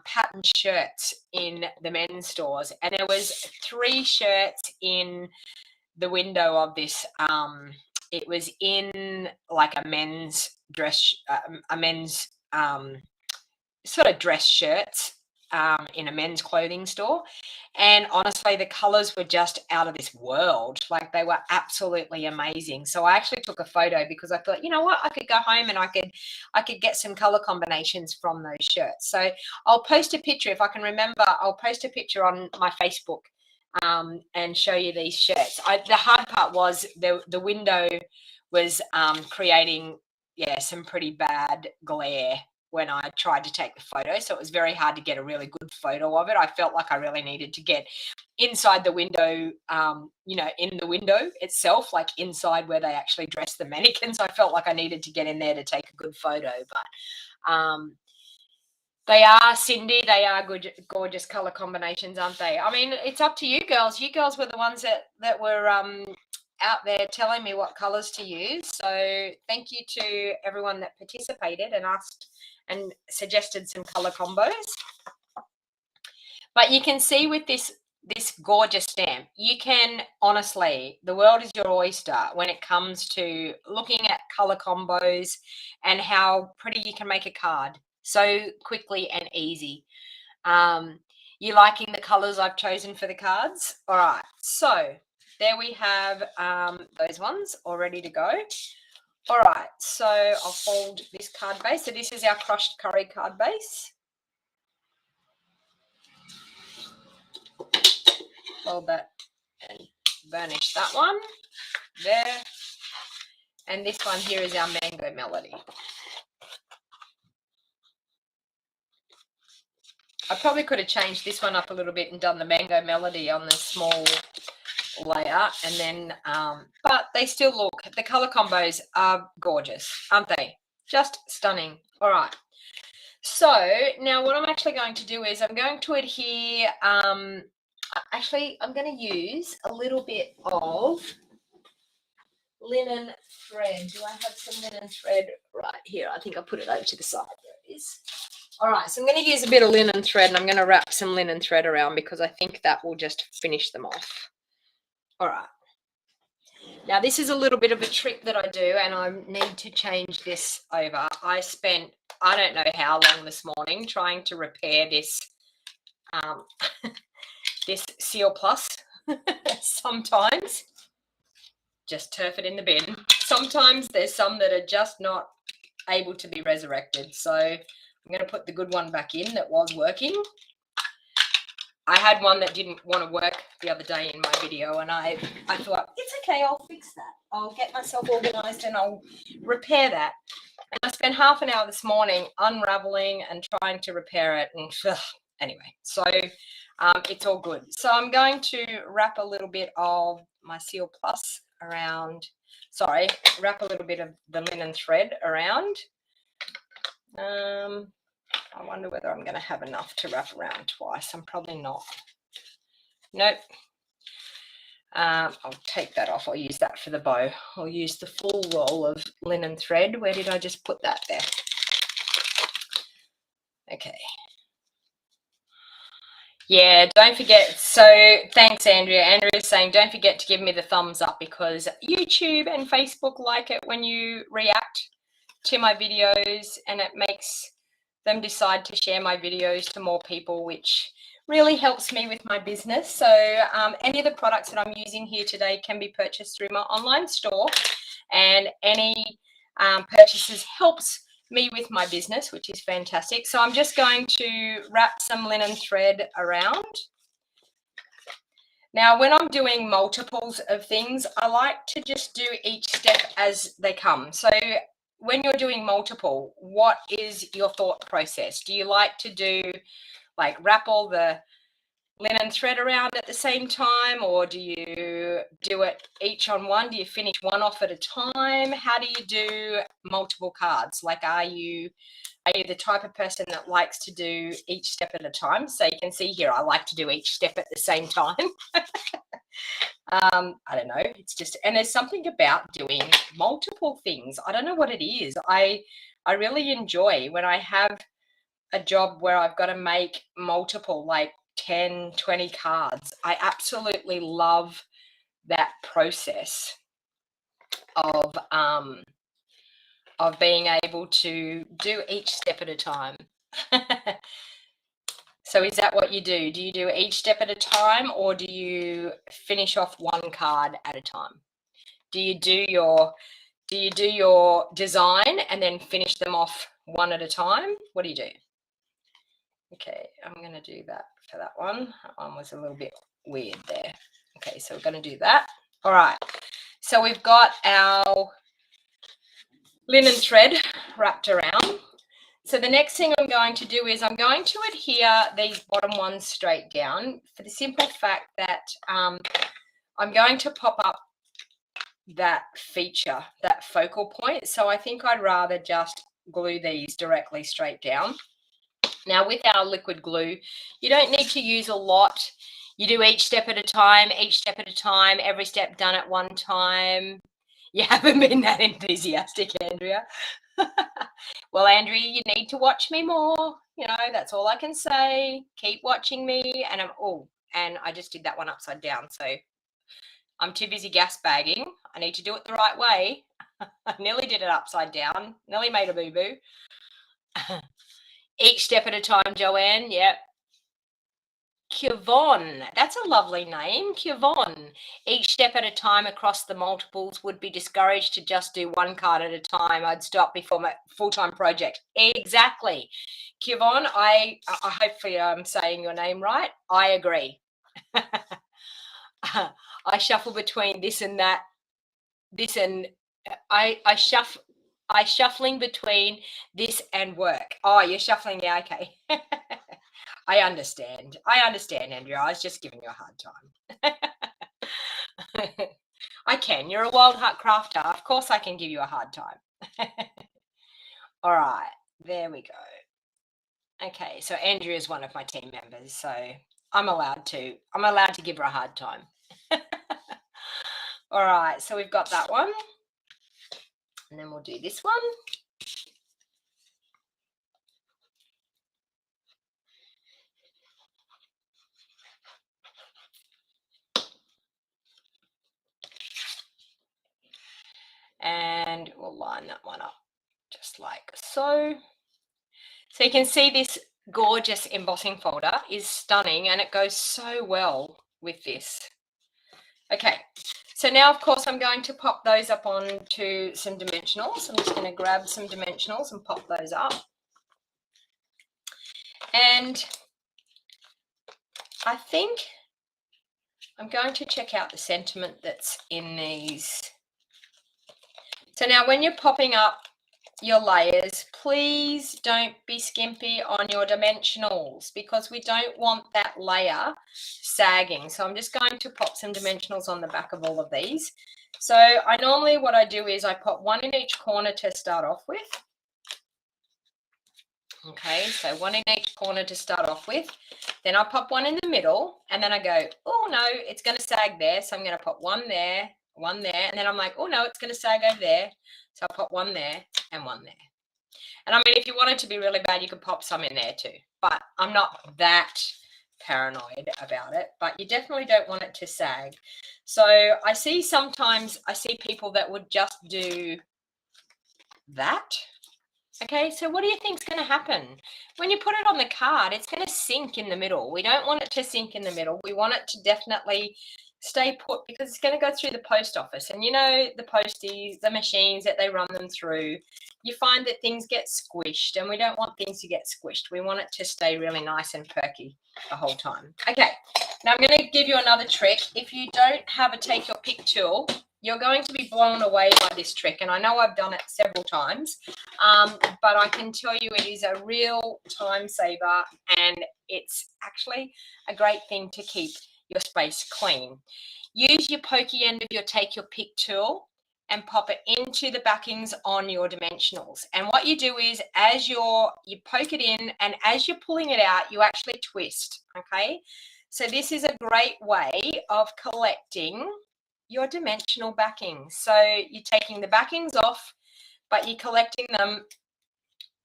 patterned shirts in the men's stores. And there was 3 shirts in the window of this. It was in like a men's dress, a men's sort of dress shirts in a men's clothing store. And honestly, the colors were just out of this world. Like they were absolutely amazing. So I actually took a photo because I thought, you know what, I could go home and I could get some color combinations from those shirts. So I'll post a picture if I can remember. I'll post a picture on my Facebook and show you these shirts. The hard part was the window was creating some pretty bad glare when I tried to take the photo. So it was very hard to get a really good photo of it. I felt like I really needed to get inside the window, in the window itself, like inside where they actually dress the mannequins. I felt like I needed to get in there to take a good photo. But they are, Cindy, they are good, gorgeous color combinations, aren't they? I mean, it's up to you girls. You girls were the ones that were out there telling me what colors to use. So thank you to everyone that participated and asked and suggested some color combos. But you can see with this gorgeous stamp, you can honestly, the world is your oyster when it comes to looking at color combos and how pretty you can make a card so quickly and easy. You liking the colors I've chosen for the cards? All right, so there we have those ones all ready to go. All right, so I'll fold this card base. So this is our crushed curry card base. Fold that and burnish that one there. And this one here is our mango melody. I probably could have changed this one up a little bit and done the mango melody on the small layer, and then but they still look, the color combos are gorgeous, aren't they? Just stunning. All right, so now what I'm actually going to do is I'm going to adhere actually I'm going to use a little bit of linen thread. Do I have some linen thread right here? I think I put it over to the side. There it is. All right, so I'm going to use a bit of linen thread and I'm going to wrap some linen thread around because I think that will just finish them off. All right. Now, this is a little bit of a trick that I do, and I need to change this over. I spent, I don't know how long this morning trying to repair this, this Seal Plus. Sometimes just turf it in the bin. Sometimes there's some that are just not able to be resurrected. So I'm going to put the good one back in that was working. I had one that didn't want to work the other day in my video, and I thought, it's okay, I'll fix that. I'll get myself organized and I'll repair that. And I spent half an hour this morning unraveling and trying to repair it. And anyway, so it's all good. So I'm going to wrap a little bit of my Seal Plus around, wrap a little bit of the linen thread around. I wonder whether I'm going to have enough to wrap around twice. I'm probably not. Nope. I'll take that off. I'll use that for the bow. I'll use the full roll of linen thread. Where did I just put that there? Okay. Yeah, don't forget. So thanks, Andrea. Andrea is saying, don't forget to give me the thumbs up because YouTube and Facebook like it when you react to my videos, and it makes them decide to share my videos to more people, which really helps me with my business. So any of the products that I'm using here today can be purchased through my online store, and any purchases helps me with my business, which is fantastic. So I'm just going to wrap some linen thread around. Now, when I'm doing multiples of things, I like to just do each step as they come. So when you're doing multiple, what is your thought process? Do you like to do like wrap all the linen thread around at the same time, or do you do it each on one? Do you finish one off at a time? How do you do multiple cards? Like, are you the type of person that likes to do each step at a time? So you can see here, I like to do each step at the same time. I don't know. It's just, and there's something about doing multiple things. I don't know what it is. I really enjoy when I have a job where I've got to make multiple, like 10, 20 cards. I absolutely love that process of being able to do each step at a time. So is that what you do? Do you do each step at a time, or do you finish off one card at a time? Do you do your design and then finish them off one at a time? What do you do? Okay, I'm going to do that for that one. That one was a little bit weird there. Okay, so we're going to do that. All right, so we've got our linen thread wrapped around. So the next thing I'm going to do is I'm going to adhere these bottom ones straight down, for the simple fact that I'm going to pop up that feature, that focal point. So I think I'd rather just glue these directly straight down. Now with our liquid glue, you don't need to use a lot. You do each step at a time, every step done at one time. You haven't been that enthusiastic, Andrea. Well, Andrea, you need to watch me more. You know, that's all I can say. Keep watching me. And and I just did that one upside down. So I'm too busy gas bagging. I need to do it the right way. I nearly did it upside down. Nearly made a boo-boo. Each step at a time, Joanne. Yep. Kivon, that's a lovely name, Kivon. Each step at a time across the multiples. Would be discouraged to just do one card at a time. I'd stop before my full-time project. Exactly. Kivon, I hopefully I'm saying your name right. I agree. I shuffle between this and that. I shuffling between this and work. Oh, you're shuffling, yeah, okay. I understand, Andrea. I was just giving you a hard time. I can. You're a wild heart crafter. Of course I can give you a hard time. All right, there we go. Okay, so Andrea is one of my team members, so I'm allowed to give her a hard time. All right, so we've got that one. And then we'll do this one. And we'll line that one up just like so. So you can see this gorgeous embossing folder is stunning, and it goes so well with this. Okay, so now of course I'm going to pop those up onto some dimensionals. I'm just going to grab some dimensionals and pop those up. And I think I'm going to check out the sentiment that's in these. So now when you're popping up your layers, please don't be skimpy on your dimensionals, because we don't want that layer sagging. So I'm just going to pop some dimensionals on the back of all of these. So I normally, what I do is I pop one in each corner to start off with. Okay, so one in each corner to start off with. Then I pop one in the middle, and then I go, oh no, it's going to sag there. So I'm going to pop one there, and then I'm like, oh no, it's going to sag over there. So I'll pop one there and one there. And I mean, if you want it to be really bad, you could pop some in there too. But I'm not that paranoid about it. But you definitely don't want it to sag. So I see people that would just do that. Okay, so what do you think is going to happen? When you put it on the card, it's going to sink in the middle. We don't want it to sink in the middle. We want it to definitely stay put, because it's going to go through the post office. And you know, the posties, the machines that they run them through, you find that things get squished, and we don't want things to get squished. We want it to stay really nice and perky the whole time. Okay, now I'm going to give you another trick. If you don't have a take your pick tool, you're going to be blown away by this trick. And I know I've done it several times, but I can tell you it is a real time saver, and it's actually a great thing to keep your space clean. Use your pokey end of your Take Your Pick tool and pop it into the backings on your dimensionals. And what you do is, as you poke it in, and as you're pulling it out, you actually twist, okay? So this is a great way of collecting your dimensional backings. So you're taking the backings off, but you're collecting them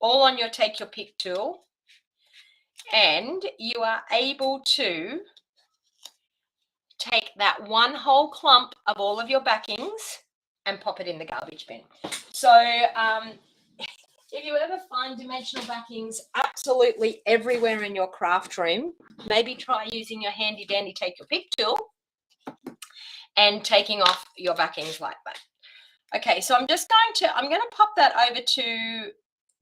all on your Take Your Pick tool, and you are able to take that one whole clump of all of your backings and pop it in the garbage bin. So if you ever find dimensional backings absolutely everywhere in your craft room, maybe try using your handy dandy Take Your Pick tool and taking off your backings like that. Okay, so I'm going to pop that over to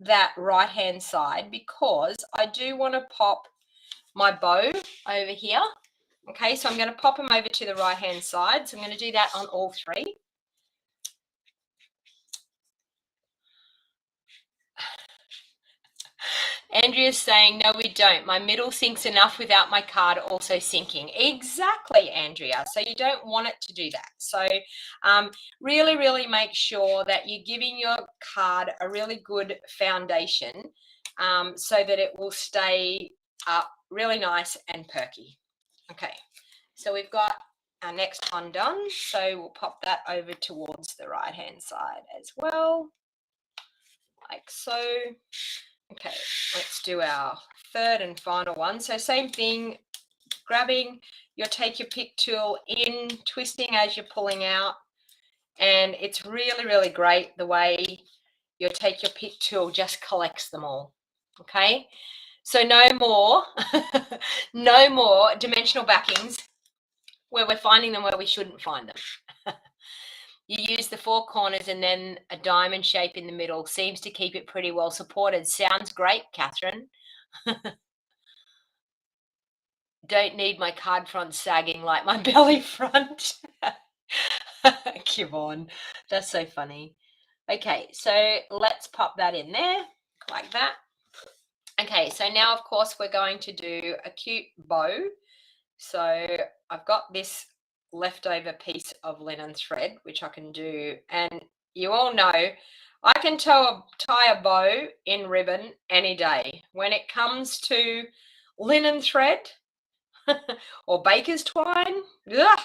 that right hand side, because I do want to pop my bow over here. Okay, so I'm going to pop them over to the right hand side. So I'm going to do that on all three. Andrea's saying, no, we don't. My middle sinks enough without my card also sinking. Exactly, Andrea. So you don't want it to do that. So really, really make sure that you're giving your card a really good foundation so that it will stay up really nice and perky. Okay, so we've got our next one done. So we'll pop that over towards the right-hand side as well, like so. Okay, let's do our third and final one. So same thing, grabbing your Take Your Pick tool in, twisting as you're pulling out. And it's really, really great the way your Take Your Pick tool just collects them all. Okay, so no more, no more dimensional backings where we're finding them where we shouldn't find them. You use the four corners and then a diamond shape in the middle. Seems to keep it pretty well supported. Sounds great, Catherine. Don't need my card front sagging like my belly front. Kivon, that's so funny. Okay, so let's pop that in there like that. Okay, so now of course we're going to do a cute bow. So I've got this leftover piece of linen thread, which I can do, and you all know I can tie a bow in ribbon any day. When it comes to linen thread or baker's twine, ugh,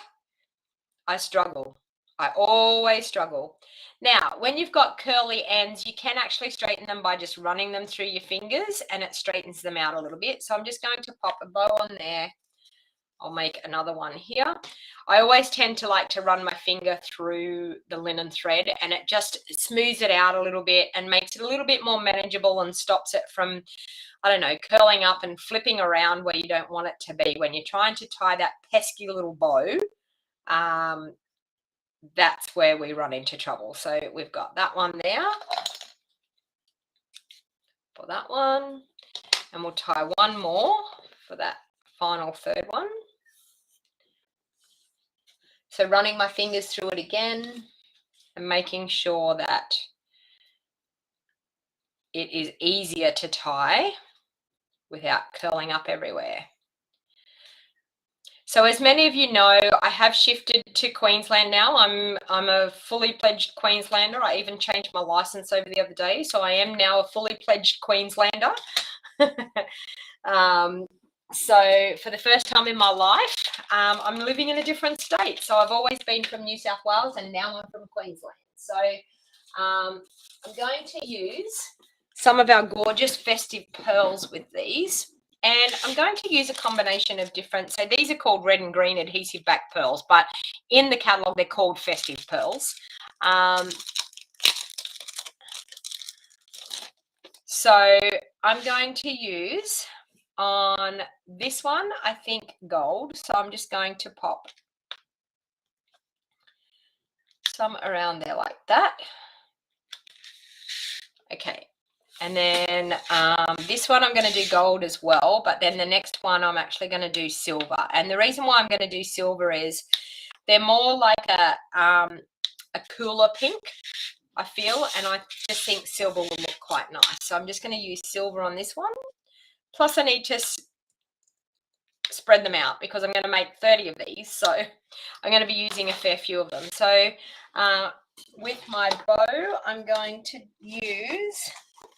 I struggle. I always struggle. Now, when you've got curly ends, you can actually straighten them by just running them through your fingers, and it straightens them out a little bit. So I'm just going to pop a bow on there. I'll make another one here. I always tend to like to run my finger through the linen thread, and it just smooths it out a little bit and makes it a little bit more manageable and stops it from, I don't know, curling up and flipping around where you don't want it to be. When you're trying to tie that pesky little bow, that's where we run into trouble. So we've got that one there for that one, and we'll tie one more for that final third one. So running my fingers through it again and making sure that it is easier to tie without curling up everywhere. So as many of you know, I have shifted to Queensland now. I'm a fully pledged Queenslander. I even changed my license over the other day. So I am now a fully pledged Queenslander. So for the first time in my life, I'm living in a different state. So I've always been from New South Wales, and now I'm from Queensland. So I'm going to use some of our gorgeous festive pearls with these. And I'm going to use a combination of different, so these are called red and green adhesive back pearls, but in the catalogue they're called festive pearls. So I'm going to use on this one, I think gold. So I'm just going to pop some around there like that. Okay. And then this one I'm going to do gold as well, but then the next one I'm actually going to do silver. And the reason why I'm going to do silver is they're more like a a cooler pink, I feel, and I just think silver will look quite nice. So I'm just going to use silver on this one. Plus I need to spread them out because I'm going to make 30 of these. So I'm going to be using a fair few of them. So with my bow, I'm going to use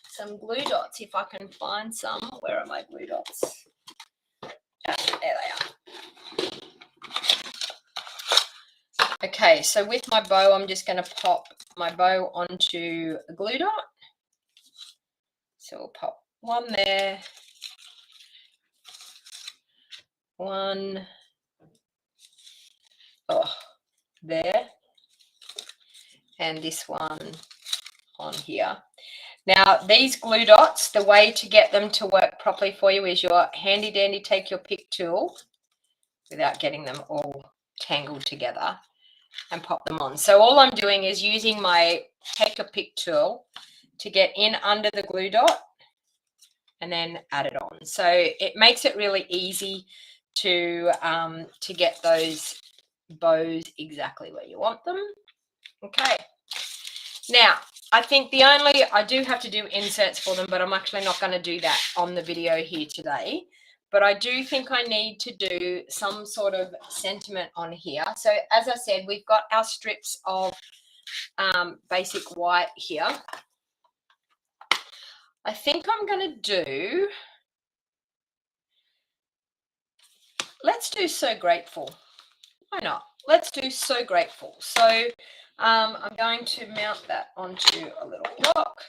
some glue dots if I can find some. Where are my glue dots? There they are. Okay, so with my bow, I'm just going to pop my bow onto a glue dot. So we'll pop one there, one, there, and this one on here. Now, these glue dots, the way to get them to work properly for you is your handy dandy take your pick tool without getting them all tangled together and pop them on. So all I'm doing is using my take a pick tool to get in under the glue dot and then add it on. So it makes it really easy to get those bows exactly where you want them. Okay. Now, I think I do have to do inserts for them, but I'm actually not going to do that on the video here today. But I do think I need to do some sort of sentiment on here. So as I said, we've got our strips of basic white here. I think I'm going to do, let's do So Grateful. Why not? Let's do So Grateful. So I'm going to mount that onto a little block.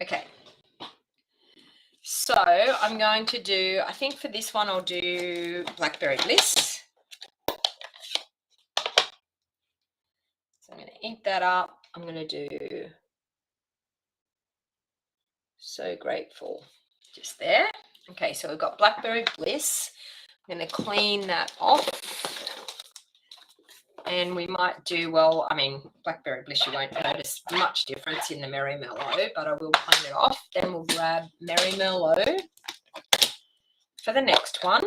Okay. So I'm going to do, I think for this one, I'll do Blackberry Bliss. So I'm going to ink that up. I'm going to do So Grateful just there. Okay, so we've got Blackberry Bliss. I'm going to clean that off. And we might do, well, I mean, Blackberry Bliss, you won't notice much difference in the Merry Mellow, but I will clean it off. Then we'll grab Merry Mellow for the next one.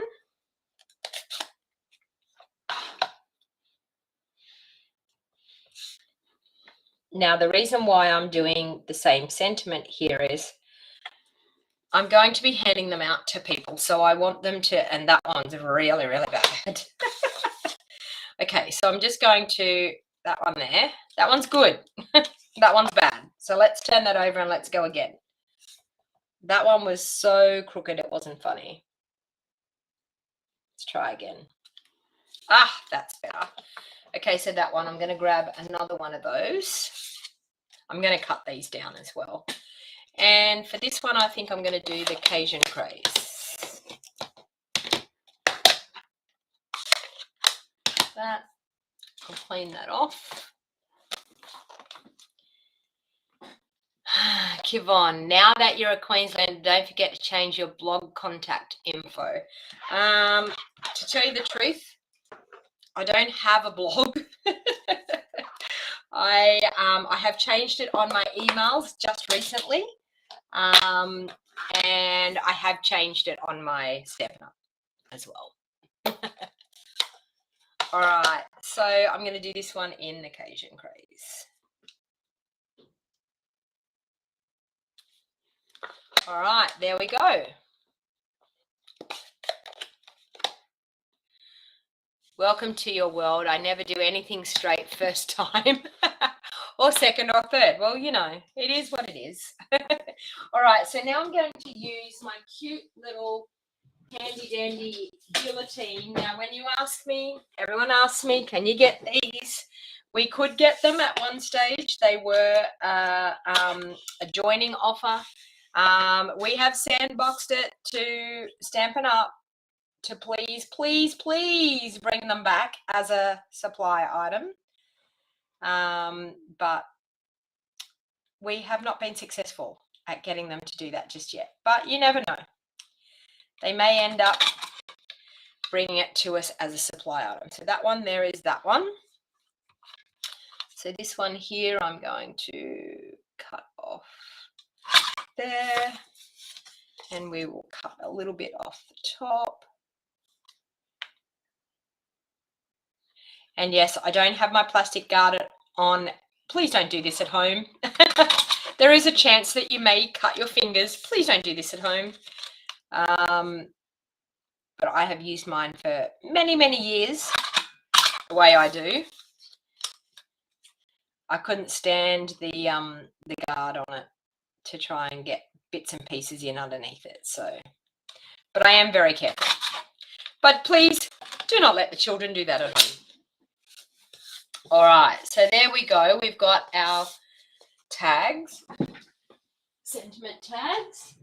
Now, the reason why I'm doing the same sentiment here is I'm going to be handing them out to people. So I want them to, and that one's really, really bad. Okay, so I'm just going to, that one there, that one's good. That one's bad. So let's turn that over and let's go again. That one was so crooked, it wasn't funny. Let's try again. Ah, that's better. Okay, so that one, I'm going to grab another one of those. I'm going to cut these down as well. And for this one, I think I'm going to do the Cajun Craze. That, I'll clean that off. Kivon, now that you're a Queenslander, don't forget to change your blog contact info. To tell you the truth, I don't have a blog. I have changed it on my emails just recently. And I have changed it on my Stampin' Up as well. All right, so I'm going to do this one in the Cajun Craze. All right, there we go. Welcome to your world. I never do anything straight first time or second or third. Well, you know, it is what it is. All right, so now I'm going to use my cute little handy dandy guillotine. Now, when you ask me, everyone asks me, can you get these? We could get them at one stage. They were a joining offer. We have sandboxed it to Stampin' Up to please, please, please bring them back as a supply item. But we have not been successful at getting them to do that just yet. But you never know. They may end up bringing it to us as a supply item. So that one there is that one. So this one here, I'm going to cut off there. And we will cut a little bit off the top. And yes, I don't have my plastic guard on. Please don't do this at home. There is a chance that you may cut your fingers. Please don't do this at home. But I have used mine for many, many years the way I do. I couldn't stand the guard on it to try and get bits and pieces in underneath it. So, but I am very careful. But please do not let the children do that at home. All right, so there we go. We've got our tags, sentiment tags.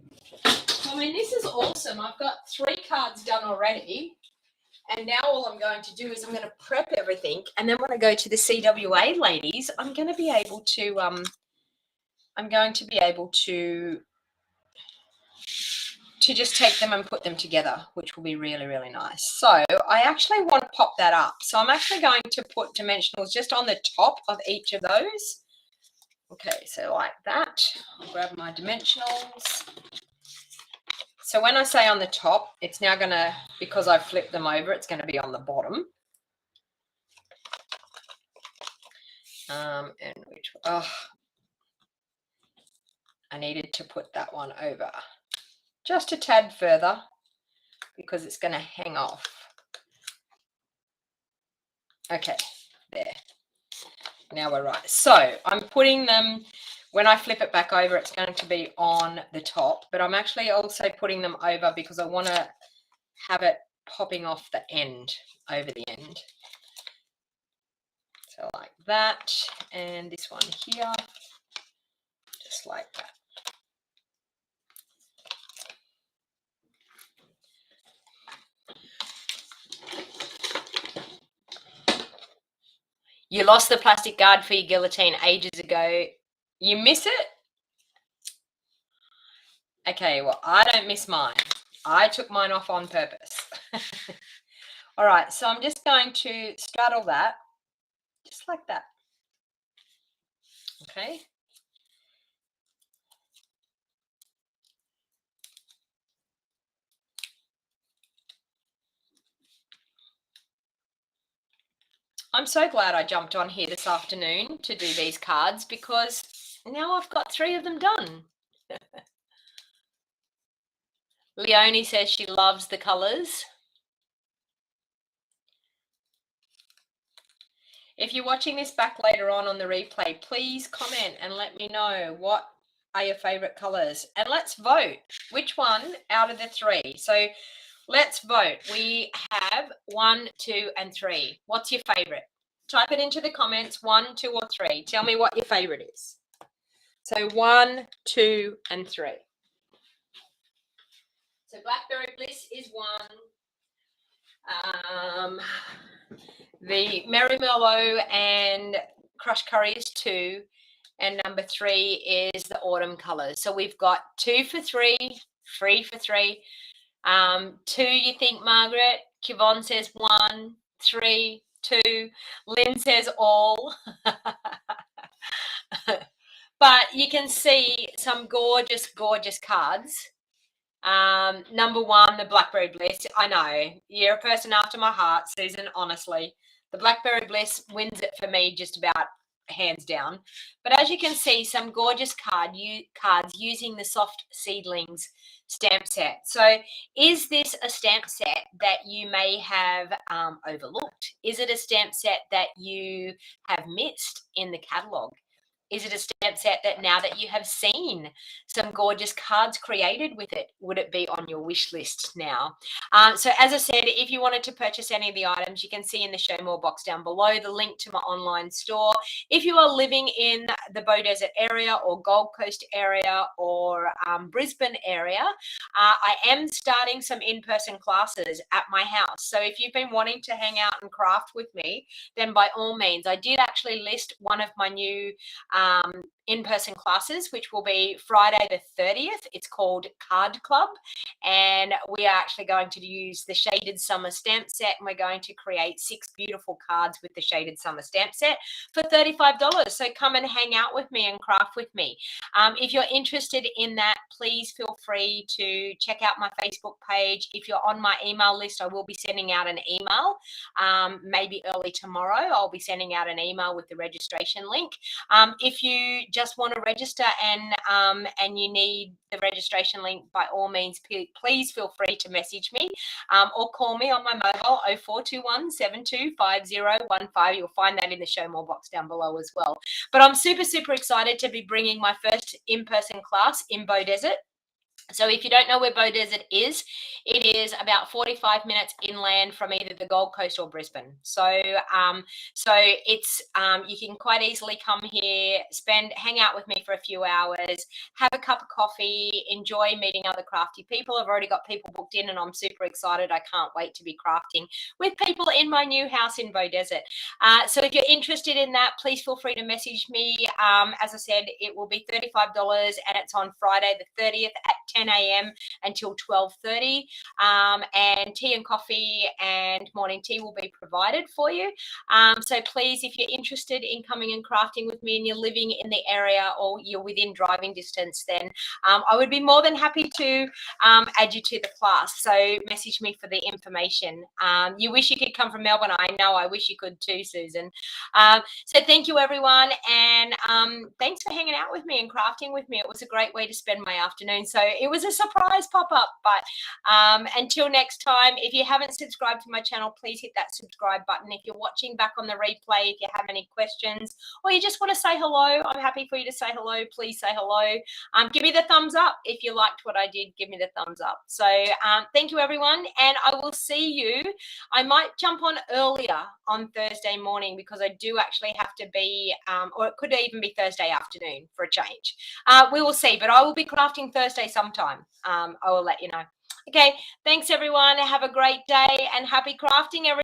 I mean, this is awesome. I've got 3 cards done already. And now all I'm going to do is I'm going to prep everything. And then when I go to the CWA ladies, I'm going to be able to just take them and put them together, which will be really, really nice. So I actually want to pop that up. So I'm actually going to put dimensionals just on the top of each of those. Okay, so like that. I'll grab my dimensionals. So when I say on the top, it's now going to, because I've flipped them over, it's going to be on the bottom. And which, oh, I needed to put that one over just a tad further because it's going to hang off. Okay, there. Now we're right. So I'm putting them, when I flip it back over, it's going to be on the top, but I'm actually also putting them over because I want to have it popping off the end, over the end. So like that, and this one here, just like that. You lost the plastic guard for your guillotine ages ago. You miss it? Okay, well, I don't miss mine. I took mine off on purpose. All right, so I'm just going to straddle that, just like that. Okay. I'm so glad I jumped on here this afternoon to do these cards because now I've got 3 of them done. Leonie says she loves the colours. If you're watching this back later on the replay, please comment and let me know what are your favourite colours. And let's vote. Which one out of the 3? So let's vote. We have 1, 2, and 3. What's your favourite? Type it into the comments, 1, 2, or 3. Tell me what your favourite is. So 1, 2, and 3. So Blackberry Bliss is 1. The Merry Mellow and Crushed Curry is 2. And number 3 is the Autumn Colours. So we've got 2 for 3, 3 for 3. 2, you think, Margaret? Kivon says 1, 3, 2. Lynn says all. But you can see some gorgeous, gorgeous cards. Number 1, the Blackberry Bliss. I know, you're a person after my heart, Susan, honestly. The Blackberry Bliss wins it for me just about hands down. But as you can see, some gorgeous cards using the soft Seedlings stamp set. So is this a stamp set that you may have overlooked? Is it a stamp set that you have missed in the catalogue? Is it a stamp set that now that you have seen some gorgeous cards created with it, would it be on your wish list now? So as I said, if you wanted to purchase any of the items, you can see in the show more box down below the link to my online store. If you are living in the Bow Desert area or Gold Coast area or Brisbane area, I am starting some in-person classes at my house. So if you've been wanting to hang out and craft with me, then by all means, I did actually list one of my new in-person classes, which will be Friday the 30th. It's called Card Club, and we are actually going to use the Shaded Summer Stamp Set, and we're going to create 6 beautiful cards with the Shaded Summer Stamp Set for $35. So come and hang out with me and craft with me. If you're interested in that, please feel free to check out my Facebook page. If you're on my email list, I will be sending out an email. Maybe early tomorrow, I'll be sending out an email with the registration link. If you just want to register and you need the registration link, by all means, please feel free to message me or call me on my mobile 0421 725015. You'll find that in the show more box down below as well. But I'm super, super excited to be bringing my first in-person class in Beaudesert. So if you don't know where Beaudesert is, it is about 45 minutes inland from either the Gold Coast or Brisbane. So it's you can quite easily come here, hang out with me for a few hours, have a cup of coffee, enjoy meeting other crafty people. I've already got people booked in, and I'm super excited. I can't wait to be crafting with people in my new house in Beaudesert. So if you're interested in that, please feel free to message me. As I said, it will be $35, and it's on Friday the 30th at 10 a.m. until 12:30, and tea and coffee and morning tea will be provided for you. So please, if you're interested in coming and crafting with me and you're living in the area or you're within driving distance, then I would be more than happy to add you to the class. So message me for the information. You wish you could come from Melbourne. I know, I wish you could too, Susan. So thank you, everyone, and thanks for hanging out with me and crafting with me. It was a great way to spend my afternoon. So it was a surprise pop-up, but until next time, if you haven't subscribed to my channel, please hit that subscribe button. If you're watching back on the replay, if you have any questions or you just want to say hello, I'm happy for you to say hello. Please say hello. Give me the thumbs up if you liked what I did. Give me the thumbs up. So thank you, everyone, and I will see you. I might jump on earlier on Thursday morning because I do actually have to be, or it could even be Thursday afternoon for a change. We will see, but I will be crafting Thursday sometime. I will let you know. Okay, thanks, everyone. Have a great day and happy crafting, everyone.